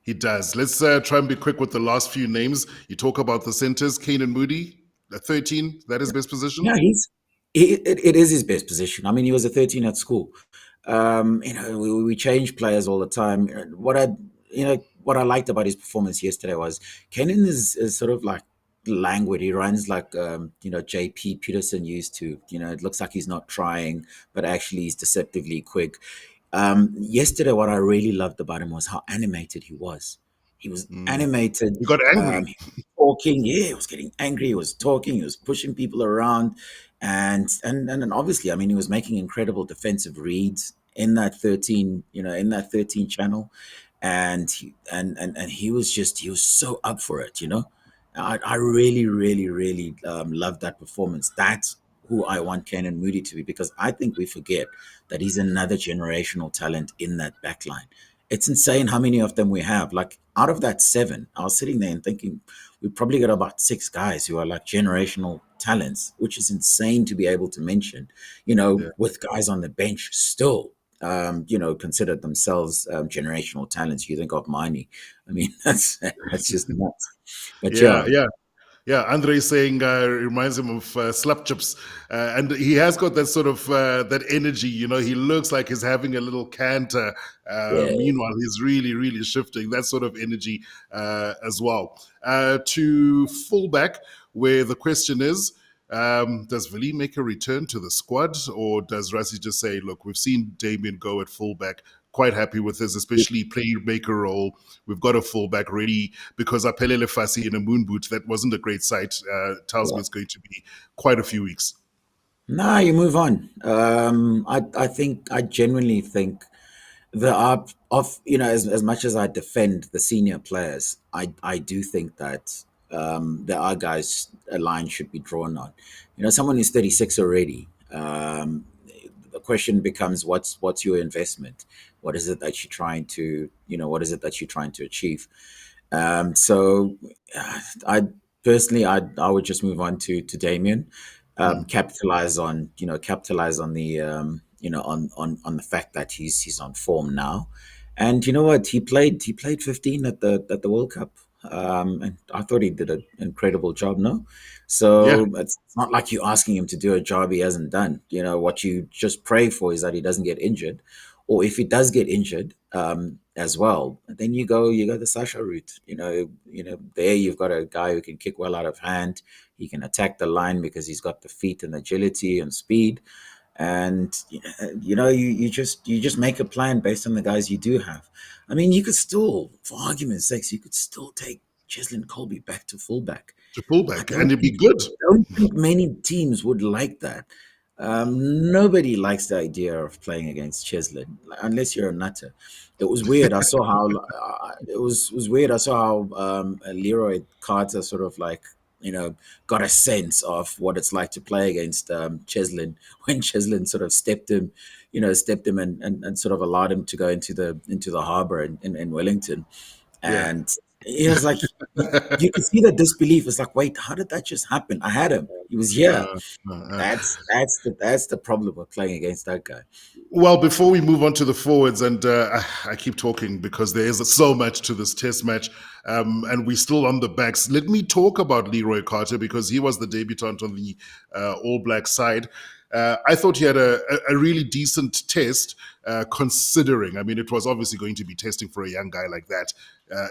He does. Let's try and be quick with the last few names. You talk about the centers, Kane and Moody, 13, that is best position? Yeah, it is his best position. I mean, he was a 13 at school. We change players all the time. What I liked about his performance yesterday was Kenan is sort of like languid. He runs like JP Peterson used to. It looks like he's not trying, but actually he's deceptively quick. Yesterday, what I really loved about him was how animated he was. He was animated. He got angry. Talking, yeah, he was getting angry. He was talking. He was pushing people around, and obviously, I mean, he was making incredible defensive reads in that 13, in that 13 channel, and he was so up for it. I really, really, really loved that performance. That's who I want Kenan Moody to be, because I think we forget that he's another generational talent in that backline. It's insane how many of them we have. Like out of that 7, I was sitting there and thinking we probably got about 6 guys who are like generational talents, which is insane to be able to mention, with guys on the bench still, considered themselves generational talents. You think of Miney. I mean, that's just nuts. But Yeah, Andre saying reminds him of Slap Chips. And he has got that sort of that energy, he looks like he's having a little canter. yeah. Meanwhile, he's really, really shifting that sort of energy as well. To fullback, where the question is, does Vili make a return to the squad, or does Rassie just say, look, we've seen Damien go at fullback, quite happy with his, especially playmaker role. We've got a fullback ready, because Apelele Fassi in a moon boot, that wasn't a great sight. Tells me it's going to be quite a few weeks. No, you move on. I genuinely think there are as much as I defend the senior players, I do think that there are guys a line should be drawn on. Someone who's 36 already. The question becomes, what's your investment? What is it that you're trying to achieve? So I personally, I would just move on to Damien, capitalize on the on the fact that he's on form now. And you know what, he played 15 at the World Cup, and I thought he did an incredible job. No, Yeah, so it's not like you're asking him to do a job he hasn't done. What you just pray for is that he doesn't get injured, or if he does get injured as well, then you go the Sasha route. There you've got a guy who can kick well out of hand. He can attack the line because he's got the feet and agility and speed. And you just make a plan based on the guys you do have. I mean, you could still, for argument's sake, you could still take Cheslin Colby back to fullback. to fullback, and it'd be good. I don't think many teams would like that. Nobody likes the idea of playing against Cheslin unless you're a nutter. It was weird. I saw how it was weird. I saw how Leroy Carter sort of like got a sense of what it's like to play against Cheslin when Cheslin sort of stepped him and sort of allowed him to go into the harbour in Wellington, Yeah. and he was like, you could see the disbelief. It's like, wait, how did that just happen? I had him. He was here. That's the problem with playing against that guy. Well, before we move on to the forwards, and I keep talking because there is so much to this test match, and we're still on the backs. Let me talk about Leroy Carter, because he was the debutant on the All Black side. I thought he had a really decent test, considering, I mean, it was obviously going to be testing for a young guy like that,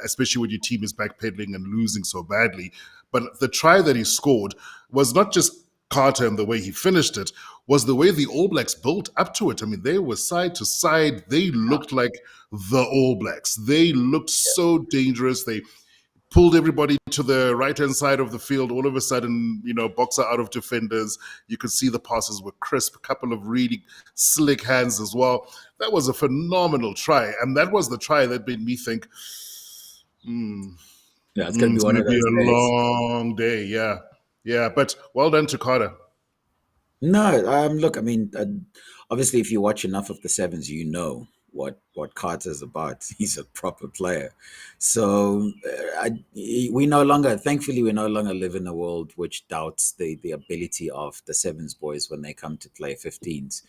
especially when your team is backpedaling and losing so badly. But the try that he scored was not just Carter and the way he finished it, was the way the All Blacks built up to it. I mean, they were side to side. They looked like the All Blacks. They looked so dangerous. They pulled everybody to the right-hand side of the field. All of a sudden, Boks are out of defenders. You could see the passes were crisp, a couple of really slick hands as well. That was a phenomenal try. And that was the try that made me think, Yeah, it's going to be one of be those a days. long day. Yeah. Yeah. But well done to Carter. No, look, I mean, obviously, if you watch enough of the Sevens, you know what Carter's about. He's a proper player. So we no longer, thankfully, we no longer live in a world which doubts the ability of the Sevens boys when they come to play 15s.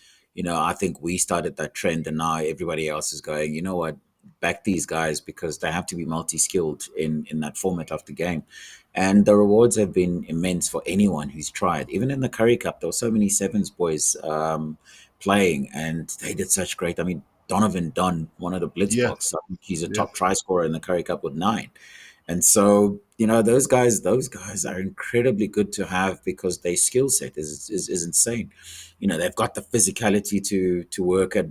I think we started that trend, and now everybody else is going, you know what, back these guys, because they have to be multi-skilled in that format of the game. And the rewards have been immense for anyone who's tried. Even in the Curry Cup, there were so many Sevens boys playing, and they did such great. I mean, Donovan Dunn, one of the Yeah. Blitzboks, he's a Yeah. top try scorer in the Curry Cup with 9. And so, those guys are incredibly good to have because their skill set is insane. They've got the physicality to work at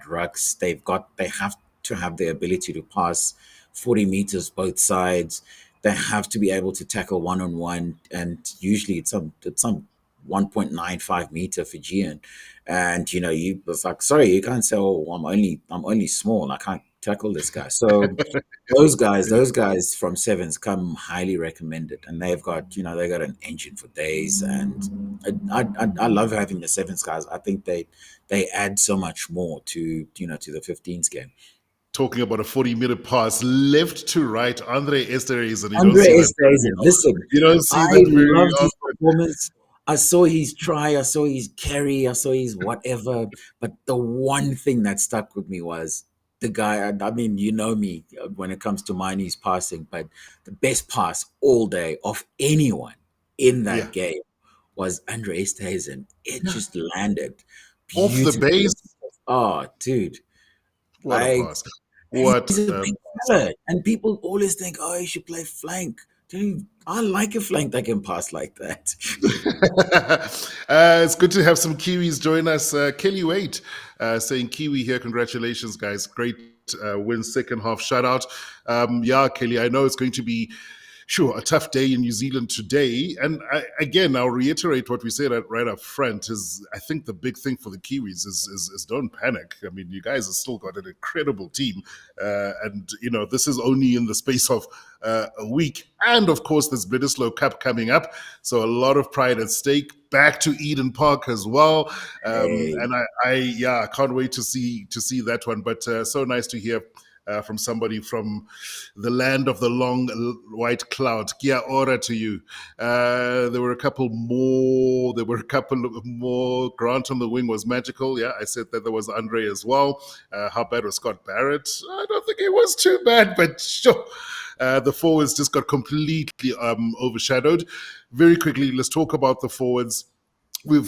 rucks. They have to have the ability to pass 40 meters both sides. They have to be able to tackle one-on-one, and usually it's some 1.95 meter Fijian. And it's like, sorry, you can't say, oh, I'm only small, I can't tackle this guy. So those guys from Sevens come highly recommended, and they've got they got an engine for days. And I love having the Sevens guys. I think they add so much more to to the 15s game. Talking about a 40-minute pass left to right, Andre Esterhuizen. You don't Andre see that very Esterhuizen, often. listen, You don't see I that very loved his often. performance. I saw his try, I saw his carry, I saw his whatever. But the one thing that stuck with me was the guy. I mean, you know me when it comes to Miney's passing, but the best pass all day of anyone in Yeah. that game was Andre Esterhuizen. It just landed Off the beautifully. base. Oh, dude. What a I pass. What He's a a big pass. fella, and people always think, "Oh, he should play flank." Dude, I like a flank that can pass like that. It's good to have some Kiwis join us. Kelly Wait saying Kiwi here. Congratulations, guys. Great win, second half shutout. Yeah, Kelly, I know it's going to be sure a tough day in New Zealand today. And again, I'll reiterate what we said right up front is I think the big thing for the Kiwis is don't panic. I mean, you guys have still got an incredible team. And, this is only in the space of a week. And of course, there's Bledisloe Cup coming up. So a lot of pride at stake. Back to Eden Park as well. Hey, And I can't wait to see that one. But so nice to hear from somebody from the land of the long white cloud. Kia ora to you. There were a couple more. Grant on the wing was magical. Yeah, I said that there was Andre as well. How bad was Scott Barrett? I don't think it was too bad, but sure. The forwards just got completely overshadowed. Very quickly, let's talk about the forwards. We've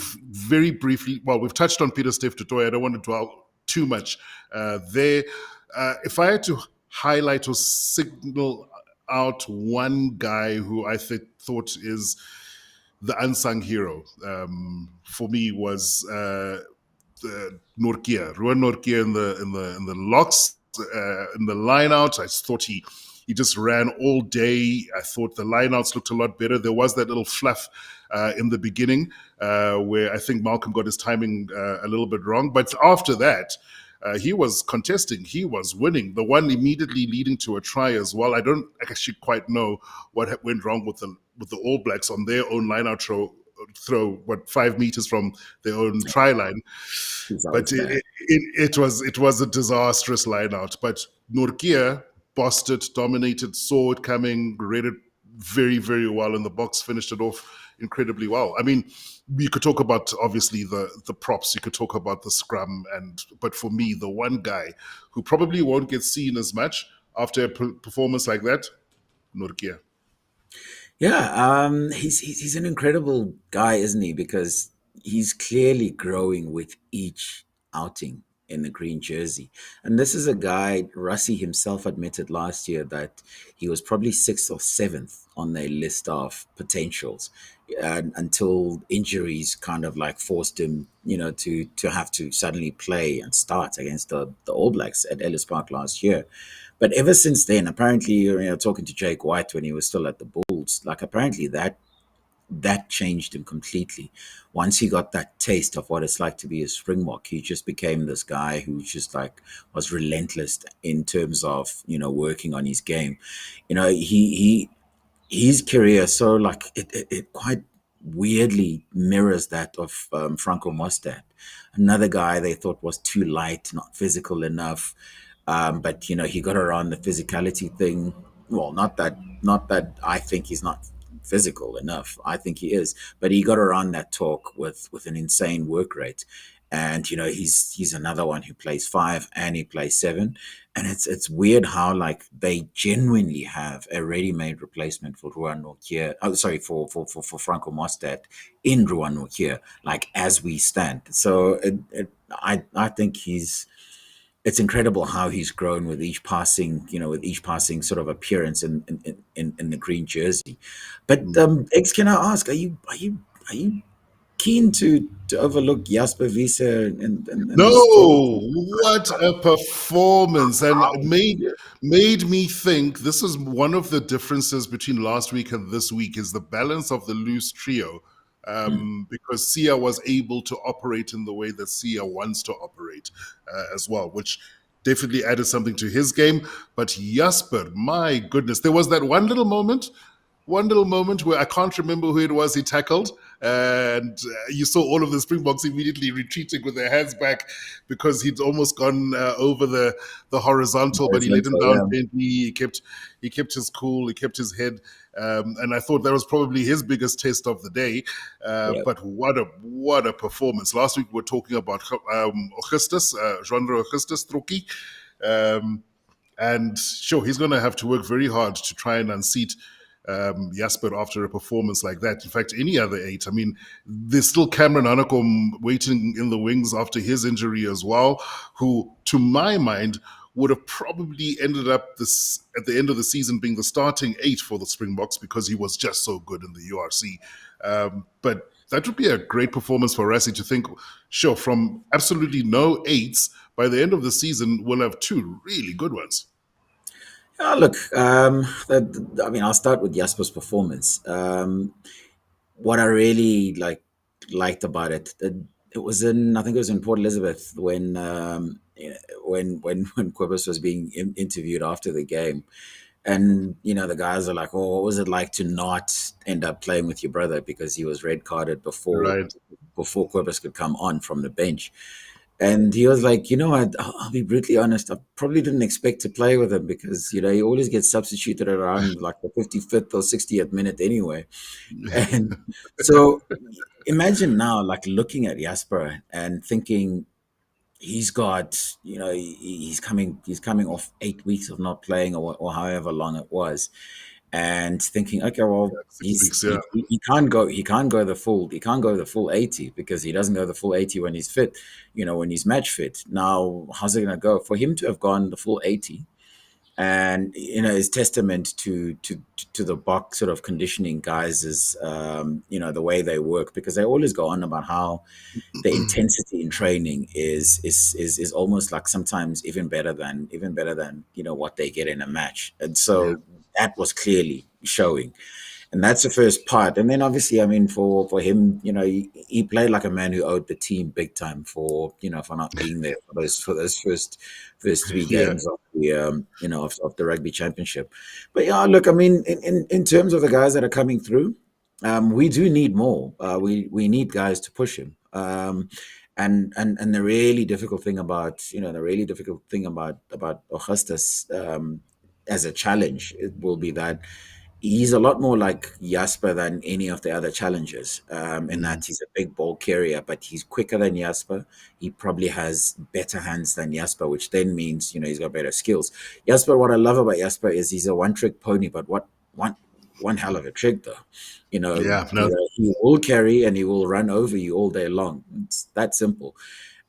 touched on Peter Steph Tutoy. I don't want to dwell too much there. If I had to highlight or signal out one guy who I thought is the unsung hero for me was Norkia, Ruan Norkia in the locks, in the line out. I just thought he just ran all day. I thought the lineouts looked a lot better. There was that little fluff in the beginning where I think Malcolm got his timing a little bit wrong. But after that, he was contesting. He was winning. The one immediately leading to a try as well. I don't actually quite know what went wrong with the All Blacks on their own lineout throw 5 meters from their own try line. But it was a disastrous lineout. But Norkia bossed it, dominated, saw it coming, read it very, very well in the box, finished it off incredibly well. I mean, you could talk about obviously the props, you could talk about the scrum, but for me, the one guy who probably won't get seen as much after a performance like that, Norkia. yeah, he's an incredible guy, isn't he? Because he's clearly growing with each outing. in the green jersey. And this is a guy, Russie himself admitted last year that he was probably sixth or seventh on their list of potentials, until injuries kind of like forced him, to have to suddenly play and start against the All Blacks at Ellis Park last year. But ever since then, apparently, talking to Jake White when he was still at the Bulls, like apparently that changed him completely. Once he got that taste of what it's like to be a Springbok, he just became this guy who just like was relentless in terms of working on his game. His career, so like it quite weirdly mirrors that of Franco Mostert, another guy they thought was too light, not physical enough. But he got around the physicality thing. Well, not that I think he's not physical enough. I think he is, but he got around that talk with an insane work rate. And he's another one who plays 5 and he plays 7. And it's weird how like they genuinely have a ready-made replacement for Ruan Nokia. Oh, sorry, for Franco Mostert in Ruan Nokia, like as we stand. So I think it's incredible how he's grown with each passing, sort of appearance in the green jersey. But X, can I ask, are you keen to overlook Jasper Wiese and No, this talk? what a performance. And it made me think this is one of the differences between last week and this week is the balance of the loose trio. Because Sia was able to operate in the way that Sia wants to operate as well, which definitely added something to his game. But Jasper, my goodness, there was that one little moment where I can't remember who it was he tackled, and you saw all of the Springboks immediately retreating with their hands back because he'd almost gone over the horizontal, but he let him down gently. He kept his cool, he kept his head, and I thought that was probably his biggest test of the day. But what a performance! Last week we were talking about Augustus, Genre Augustus Troki. And sure, he's going to have to work very hard to try and unseat Jasper after a performance like that. In fact, any other 8. I mean, there's still Cameron Anakom waiting in the wings after his injury as well, who, to my mind, would have probably ended up this at the end of the season being the starting 8 for the Springboks because he was just so good in the URC. But that would be a great performance for Rassie to think, sure, from absolutely no 8s, by the end of the season, we'll have 2 really good ones. Look, I'll start with Jasper's performance. What I really liked about it, it was I think it was in Port Elizabeth when Quibus was being interviewed after the game, and the guys are like, "Oh, what was it like to not end up playing with your brother because he was red carded before Quibus could come on from the bench?" And he was like, I'll be brutally honest, I probably didn't expect to play with him because, he always gets substituted around like the 55th or 60th minute anyway. And so imagine now, like looking at Jasper and thinking he's got, he's coming off 8 weeks of not playing or however long it was. And thinking, okay, well, he can't go the full 80 because he doesn't go the full 80 when he's fit, when he's match fit. Now, how's it going to go for him to have gone the full 80? And is testament to the Boks sort of conditioning guys is the way they work, because they always go on about how the intensity in training is almost like sometimes even better than what they get in a match. And so that was clearly showing. And that's the first part. And then obviously, for him, he played like a man who owed the team big time for not being there for those first 3 games of the of the Rugby Championship. But look, in terms of the guys that are coming through, we do need more. We need guys to push him. And the really difficult thing about Augustus as a challenge, it will be that he's a lot more like Jasper than any of the other challengers, in that he's a big ball carrier, but he's quicker than Jasper. He probably has better hands than Jasper, which then means, he's got better skills. Jasper, what I love about Jasper is he's a one-trick pony, but one hell of a trick, though. He will carry and he will run over you all day long. It's that simple.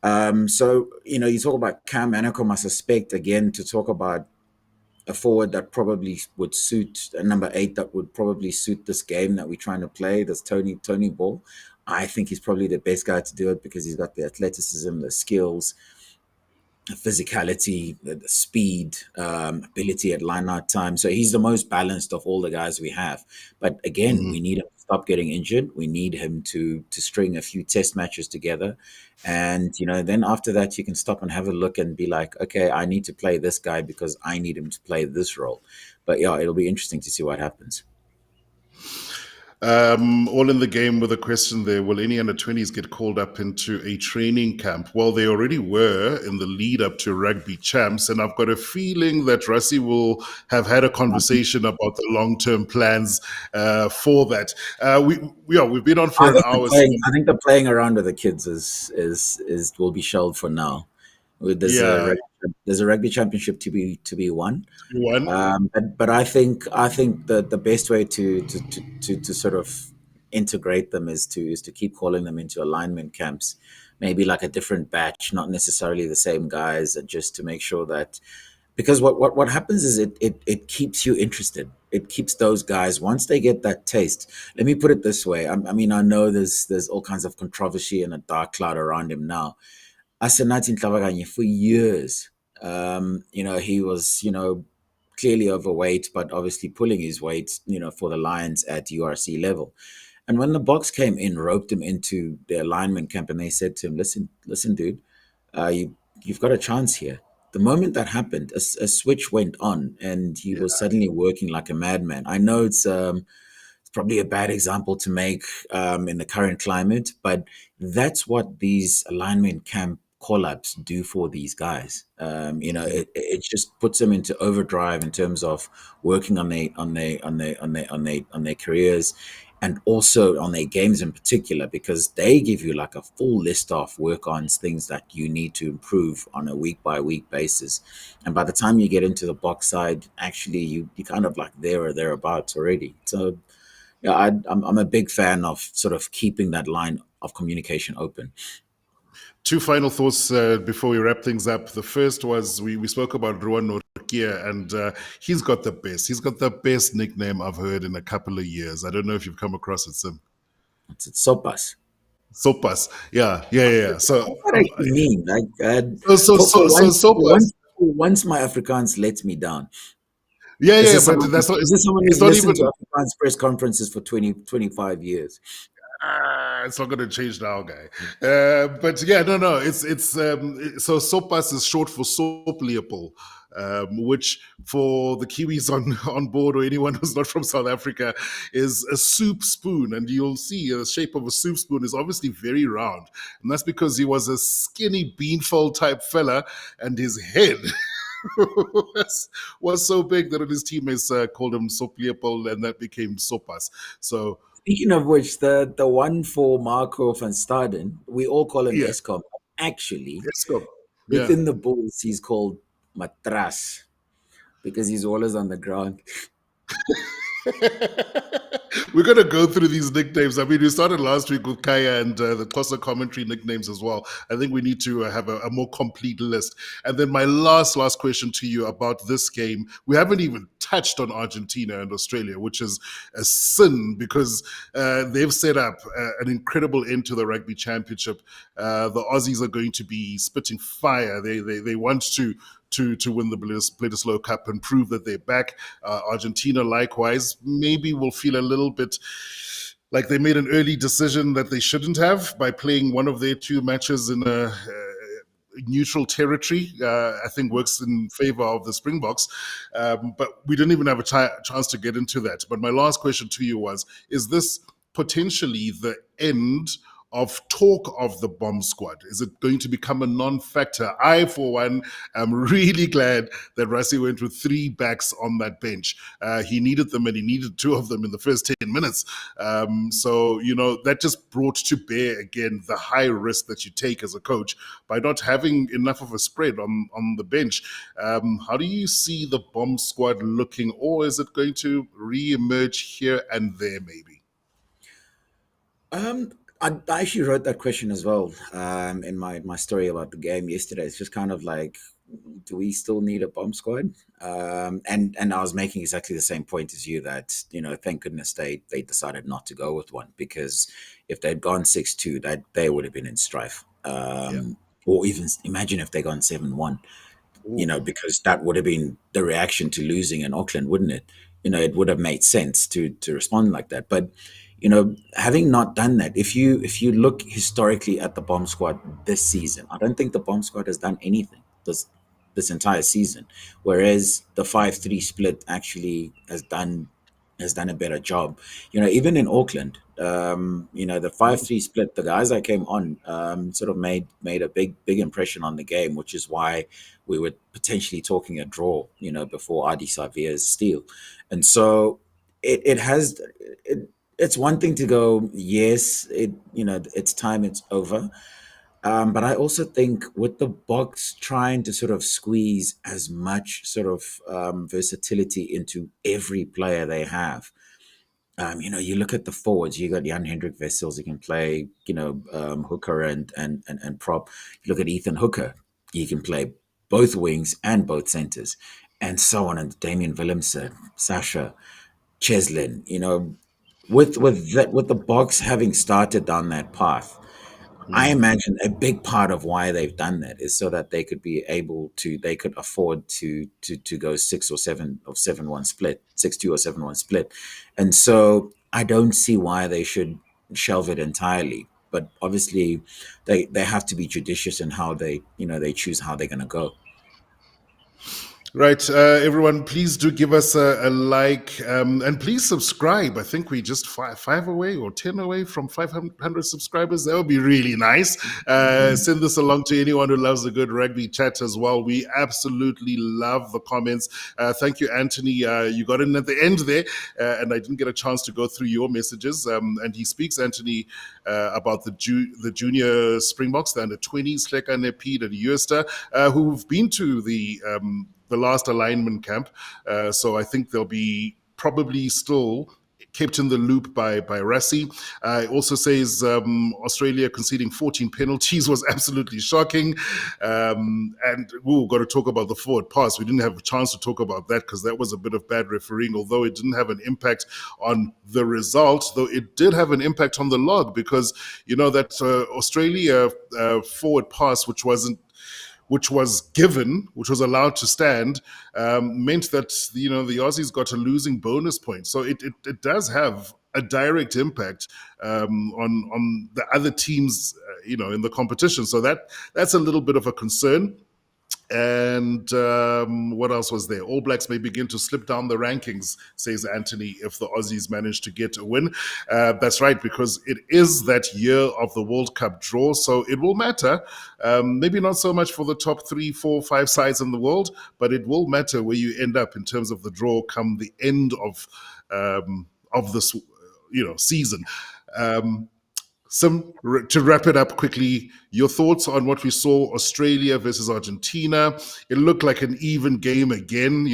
So, you talk about Cam Anakom, I suspect, again, to talk about a forward that probably would suit a number 8 that would probably suit this game that we're trying to play, this Tony Ball. I think he's probably the best guy to do it because he's got the athleticism, the skills, physicality, the speed, ability at line out time. So he's the most balanced of all the guys we have. But again, we need him to stop getting injured. We need him to string a few test matches together. And, then after that, you can stop and have a look and be like, okay, I need to play this guy because I need him to play this role. But yeah, it'll be interesting to see what happens. All in the game with a question there. Will any under 20s get called up into a training camp? Well, they already were in the lead up to Rugby Champs, and I've got a feeling that Rassie will have had a conversation about the long-term plans for that. We've been on for an hour. I think the playing around with the kids is will be shelved for now. There's a rugby championship to be won. But I think the best way to sort of integrate them is to keep calling them into alignment camps, maybe like a different batch, not necessarily the same guys, and just to make sure that, because what happens is it keeps you interested. It keeps those guys, once they get that taste. Let me put it this way. I mean, I know there's all kinds of controversy and a dark cloud around him now. Asenathi Nhlabakanye for years, he was, clearly overweight, but obviously pulling his weight, for the Lions at URC level. And when the Boks came in, roped him into the alignment camp, and they said to him, listen, dude, you've got a chance here. The moment that happened, a switch went on, and he was suddenly working like a madman. I know it's probably a bad example to make in the current climate, but that's what these alignment camp call-ups do for these guys. It just puts them into overdrive in terms of working on their careers, and also on their games in particular, because they give you like a full list of work-ons, things that you need to improve on a week-by-week basis. And by the time you get into the Boks side, actually you kind of like there or thereabouts already. So yeah, I'm a big fan of sort of keeping that line of communication open. Two final thoughts before we wrap things up. The first was we spoke about Ruan Norkia, and he's got the best. He's got the best nickname I've heard in a couple of years. I don't know if you've come across it, Sim. It's Sopas. Sopas. Yeah. So what do you mean? Like, Sopas. Once my Afrikaans lets me down. Yeah, but that's not. Is this someone who's not listened even to Afrikaans press conferences for 25 years? It's not going to change now, guy. But yeah, no. It's so Sopas is short for Soap Leopold, which for the Kiwis on board, or anyone who's not from South Africa, is a soup spoon. And you'll see the shape of a soup spoon is obviously very round, and that's because he was a skinny beanfold type fella, and his head was so big that his teammates called him Soap Leopold, and that became Sopas. So. Speaking of which, the one for Marco van Staden, we all call him Eskom. Actually, within the Bulls, he's called Matras because he's always on the ground. We're going to go through these nicknames. I mean, we started last week with Kaya and the Xhosa commentary nicknames as well. I think we need to have a more complete list. And then my last question to you about this game. We haven't even touched on Argentina and Australia, which is a sin because they've set up an incredible end to the Rugby Championship. The Aussies are going to be spitting fire. They want to win the Bledisloe Cup and prove that they're back. Argentina, likewise, maybe will feel a little bit like they made an early decision that they shouldn't have by playing one of their two matches in a neutral territory. I think works in favor of the Springboks. But we didn't even have a chance to get into that. But my last question to you was, is this potentially the end of talk of the bomb squad? Is it going to become a non-factor? I, for one, am really glad that Rassie went with 3 backs on that bench. He needed them, and he needed 2 of them in the first 10 minutes. So, that just brought to bear, again, the high risk that you take as a coach by not having enough of a spread on the bench. How do you see the bomb squad looking, or is it going to re-emerge here and there, maybe? I actually wrote that question as well in my story about the game yesterday. It's just kind of like, do we still need a bomb squad? And I was making exactly the same point as you, that thank goodness they decided not to go with one, because if they'd gone 6-2, that they would have been in strife. Yeah. Or even imagine if they gone 7-1. Ooh. Because that would have been the reaction to losing in Auckland, wouldn't it? It would have made sense to respond like that. But having not done that, if you look historically at the bomb squad this season, I don't think the bomb squad has done anything this entire season. Whereas the 5-3 split actually has done a better job. Even in Auckland, the 5-3 split, the guys that came on sort of made a big impression on the game, which is why we were potentially talking a draw, before Adi Savia's steal. And so it's one thing to go, yes, it's time, it's over. But I also think with the Boks trying to sort of squeeze as much sort of versatility into every player they have. You look at the forwards. You got Jan Hendrik Wessels. He can play, hooker and prop. You look at Ethan Hooker. He can play both wings and both centers, and so on. And Damian Willemse, Sasha, Cheslin. With the Boks having started down that path, I Mm. imagine a big part of why they've done that is so that they could afford to go 6 or 7 split, 6-2 or 7-1 split. And so I don't see why they should shelve it entirely. But obviously they have to be judicious in how they choose how they're gonna go. Right, everyone, please do give us a like, and please subscribe. I think we just five away or 10 away from 500 subscribers. That would be really nice. Send this along to anyone who loves a good rugby chat as well. We absolutely love the comments. Thank you, Anthony. You got in at the end there, and I didn't get a chance to go through your messages. And he speaks, Anthony, about the junior Springboks, the under 20s, Slekane P, the Uester, who've been to the last alignment camp. So I think they'll be probably still kept in the loop by Rassie. It also says Australia conceding 14 penalties was absolutely shocking. And we've got to talk about the forward pass. We didn't have a chance to talk about that because that was a bit of bad refereeing, although it didn't have an impact on the result, though it did have an impact on the log, because that Australia forward pass, which was given, which was allowed to stand, meant that the Aussies got a losing bonus point. So it does have a direct impact on the other teams, in the competition. So that's a little bit of a concern. And what else was there? All Blacks may begin to slip down the rankings, says Anthony, if the Aussies manage to get a win. That's right, because it is that year of the World Cup draw, so it will matter. Maybe not so much for the top 3, 4, 5 sides in the world, but it will matter where you end up in terms of the draw come the end of this season. To wrap it up quickly, your thoughts on what we saw, Australia versus Argentina. It looked like an even game again.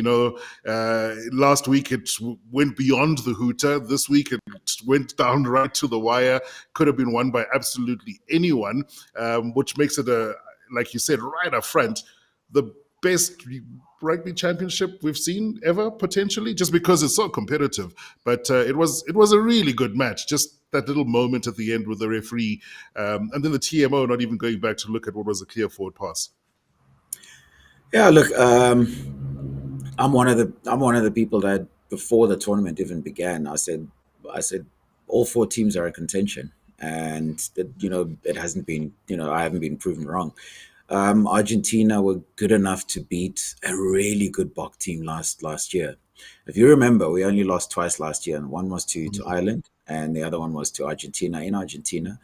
Last week it went beyond the hooter. This week it went down right to the wire. Could have been won by absolutely anyone, which makes it, like you said, right up front, the best rugby championship we've seen ever, potentially, just because it's so competitive. But it was a really good match. Just that little moment at the end with the referee, and then the TMO not even going back to look at what was a clear forward pass. Yeah, look, I'm one of the people that before the tournament even began, I said all 4 teams are a contention, and it hasn't been, I haven't been proven wrong. Argentina were good enough to beat a really good Bok team last year. If you remember, we only lost twice last year, and one was to Ireland, and the other one was to Argentina in Argentina,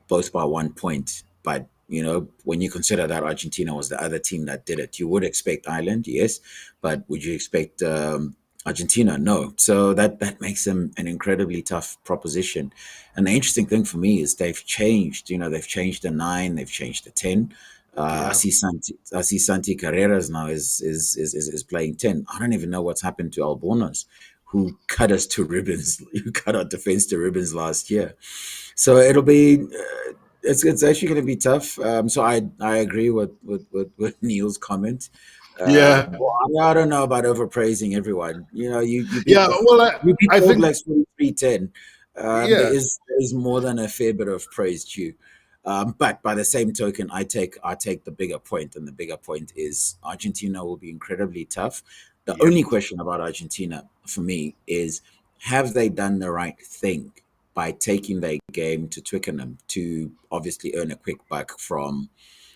both by 1 point. But when you consider that Argentina was the other team that did it, you would expect Ireland, yes, but would you expect Argentina? No. So that makes them an incredibly tough proposition. And the interesting thing for me is they've changed. They've changed the 9, they've changed the 10. I see Santi Carreras now is playing 10. I don't even know what's happened to Albornoz. who cut us to ribbons, who cut our defense to ribbons last year. So it'll be it's actually going to be tough. So I agree with Neil's comment. Yeah, Well, I don't know about overpraising everyone. You beat yeah. Well, you beat I All think Blacks 43-10. yeah, There is more than a fair bit of praise due. But by the same token, I take the bigger point, and the bigger point is Argentina will be incredibly tough. The yep. only question about Argentina for me is, have they done the right thing by taking their game to Twickenham to obviously earn a quick buck from,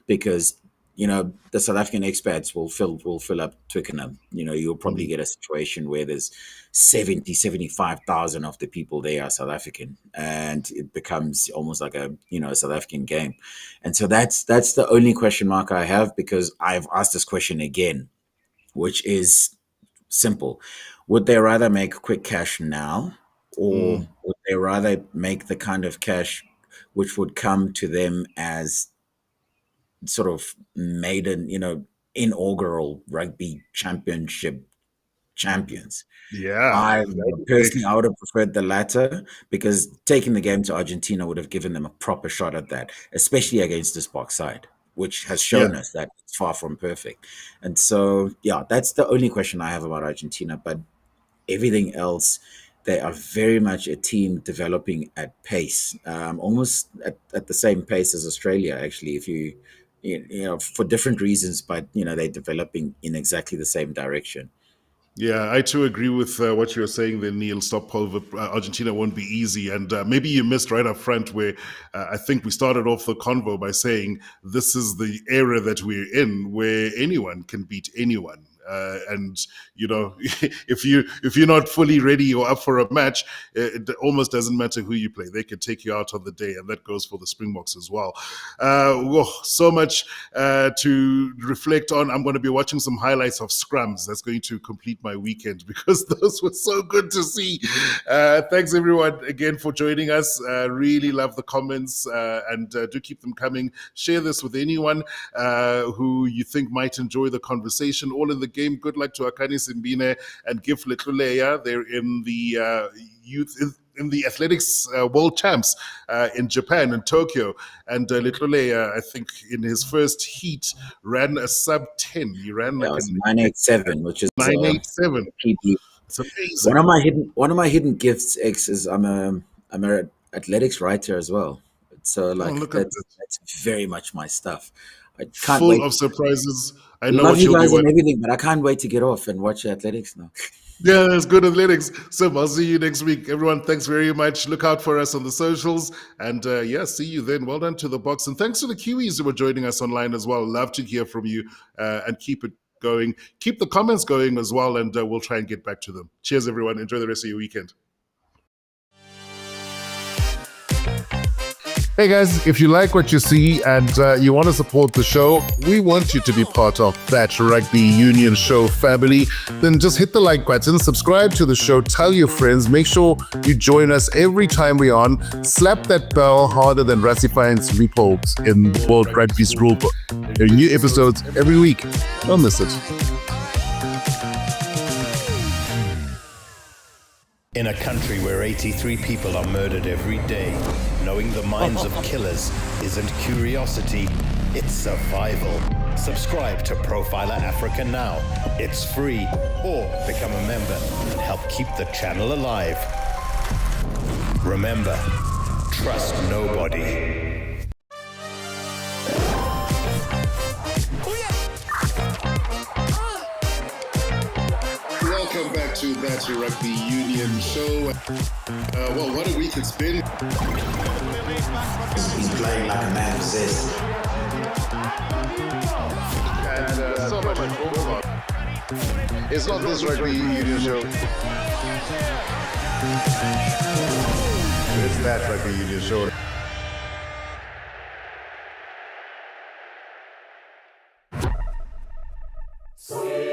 because the South African expats will fill up Twickenham. You'll probably get a situation where there's 75,000 of the people there are South African, and it becomes almost like a South African game. And so that's the only question mark I have, because I've asked this question again, which is simple. Would they rather make quick cash now, or would they rather make the kind of cash which would come to them as sort of maiden, inaugural rugby championship champions? Yeah, I that'd be big. personally, I would have preferred the latter, because taking the game to Argentina would have given them a proper shot at that, especially against this Boks side, which has Yeah, shown us that it's far from perfect. And so, yeah, that's the only question I have about Argentina. But everything else, they are very much a team developing at pace, almost at the same pace as Australia, actually, if for different reasons, but they're developing in exactly the same direction. yeah, I too agree with what you're saying there, Neil. Stop over Argentina won't be easy. And maybe you missed right up front where I think we started off the convo by saying this is the era that we're in where anyone can beat anyone. And if you're not fully ready or up for a match, it almost doesn't matter who you play. They could take you out on the day, and that goes for the Springboks as well. So much to reflect on. I'm going to be watching some highlights of scrums. That's going to complete my weekend, because those were so good to see. Thanks everyone again for joining us. Really love the comments, and do keep them coming. Share this with anyone who you think might enjoy the conversation. All in the game. Good luck to Akani Simbine and Gif Letluleya. They're in the youth in the athletics world champs in Japan and Tokyo. And Letluleya, I think in his first heat, ran a sub 10. He ran like It was a 987, which is 987. PB. It's amazing. One of my hidden gifts, X, is I'm a athletics writer as well. So Look at that's very much my stuff. I can't full wait. of surprises. I know Love what you you'll be guys and watching. everything, but I can't wait to get off and watch athletics now. Yeah, that's good athletics. So I'll see you next week. Everyone, thanks very much. Look out for us on the socials. And see you then. Well done to the Boks. And thanks to the Kiwis who were joining us online as well. Love to hear from you, and keep it going. Keep the comments going as well, and we'll try and get back to them. Cheers, everyone. Enjoy the rest of your weekend. Hey guys, if you like what you see and you want to support the show, we want you to be part of That Rugby Union Show family. Then just hit the like button, subscribe to the show, tell your friends, make sure you join us every time we're on. Slap that bell harder than Rassifine's loopholes in World Rugby's rulebook. There are new episodes every week. Don't miss it. In a country where 83 people are murdered every day, knowing the minds of killers isn't curiosity, it's survival. Subscribe to Profiler Africa now. It's free. Or become a member and help keep the channel alive. Remember, trust nobody. Welcome back to That Rugby Union Show. Well, what a week it's been. He's playing like a man possessed. And so much to talk about. It's not this Rugby Union Show. It's That Rugby Union Show. Sweet.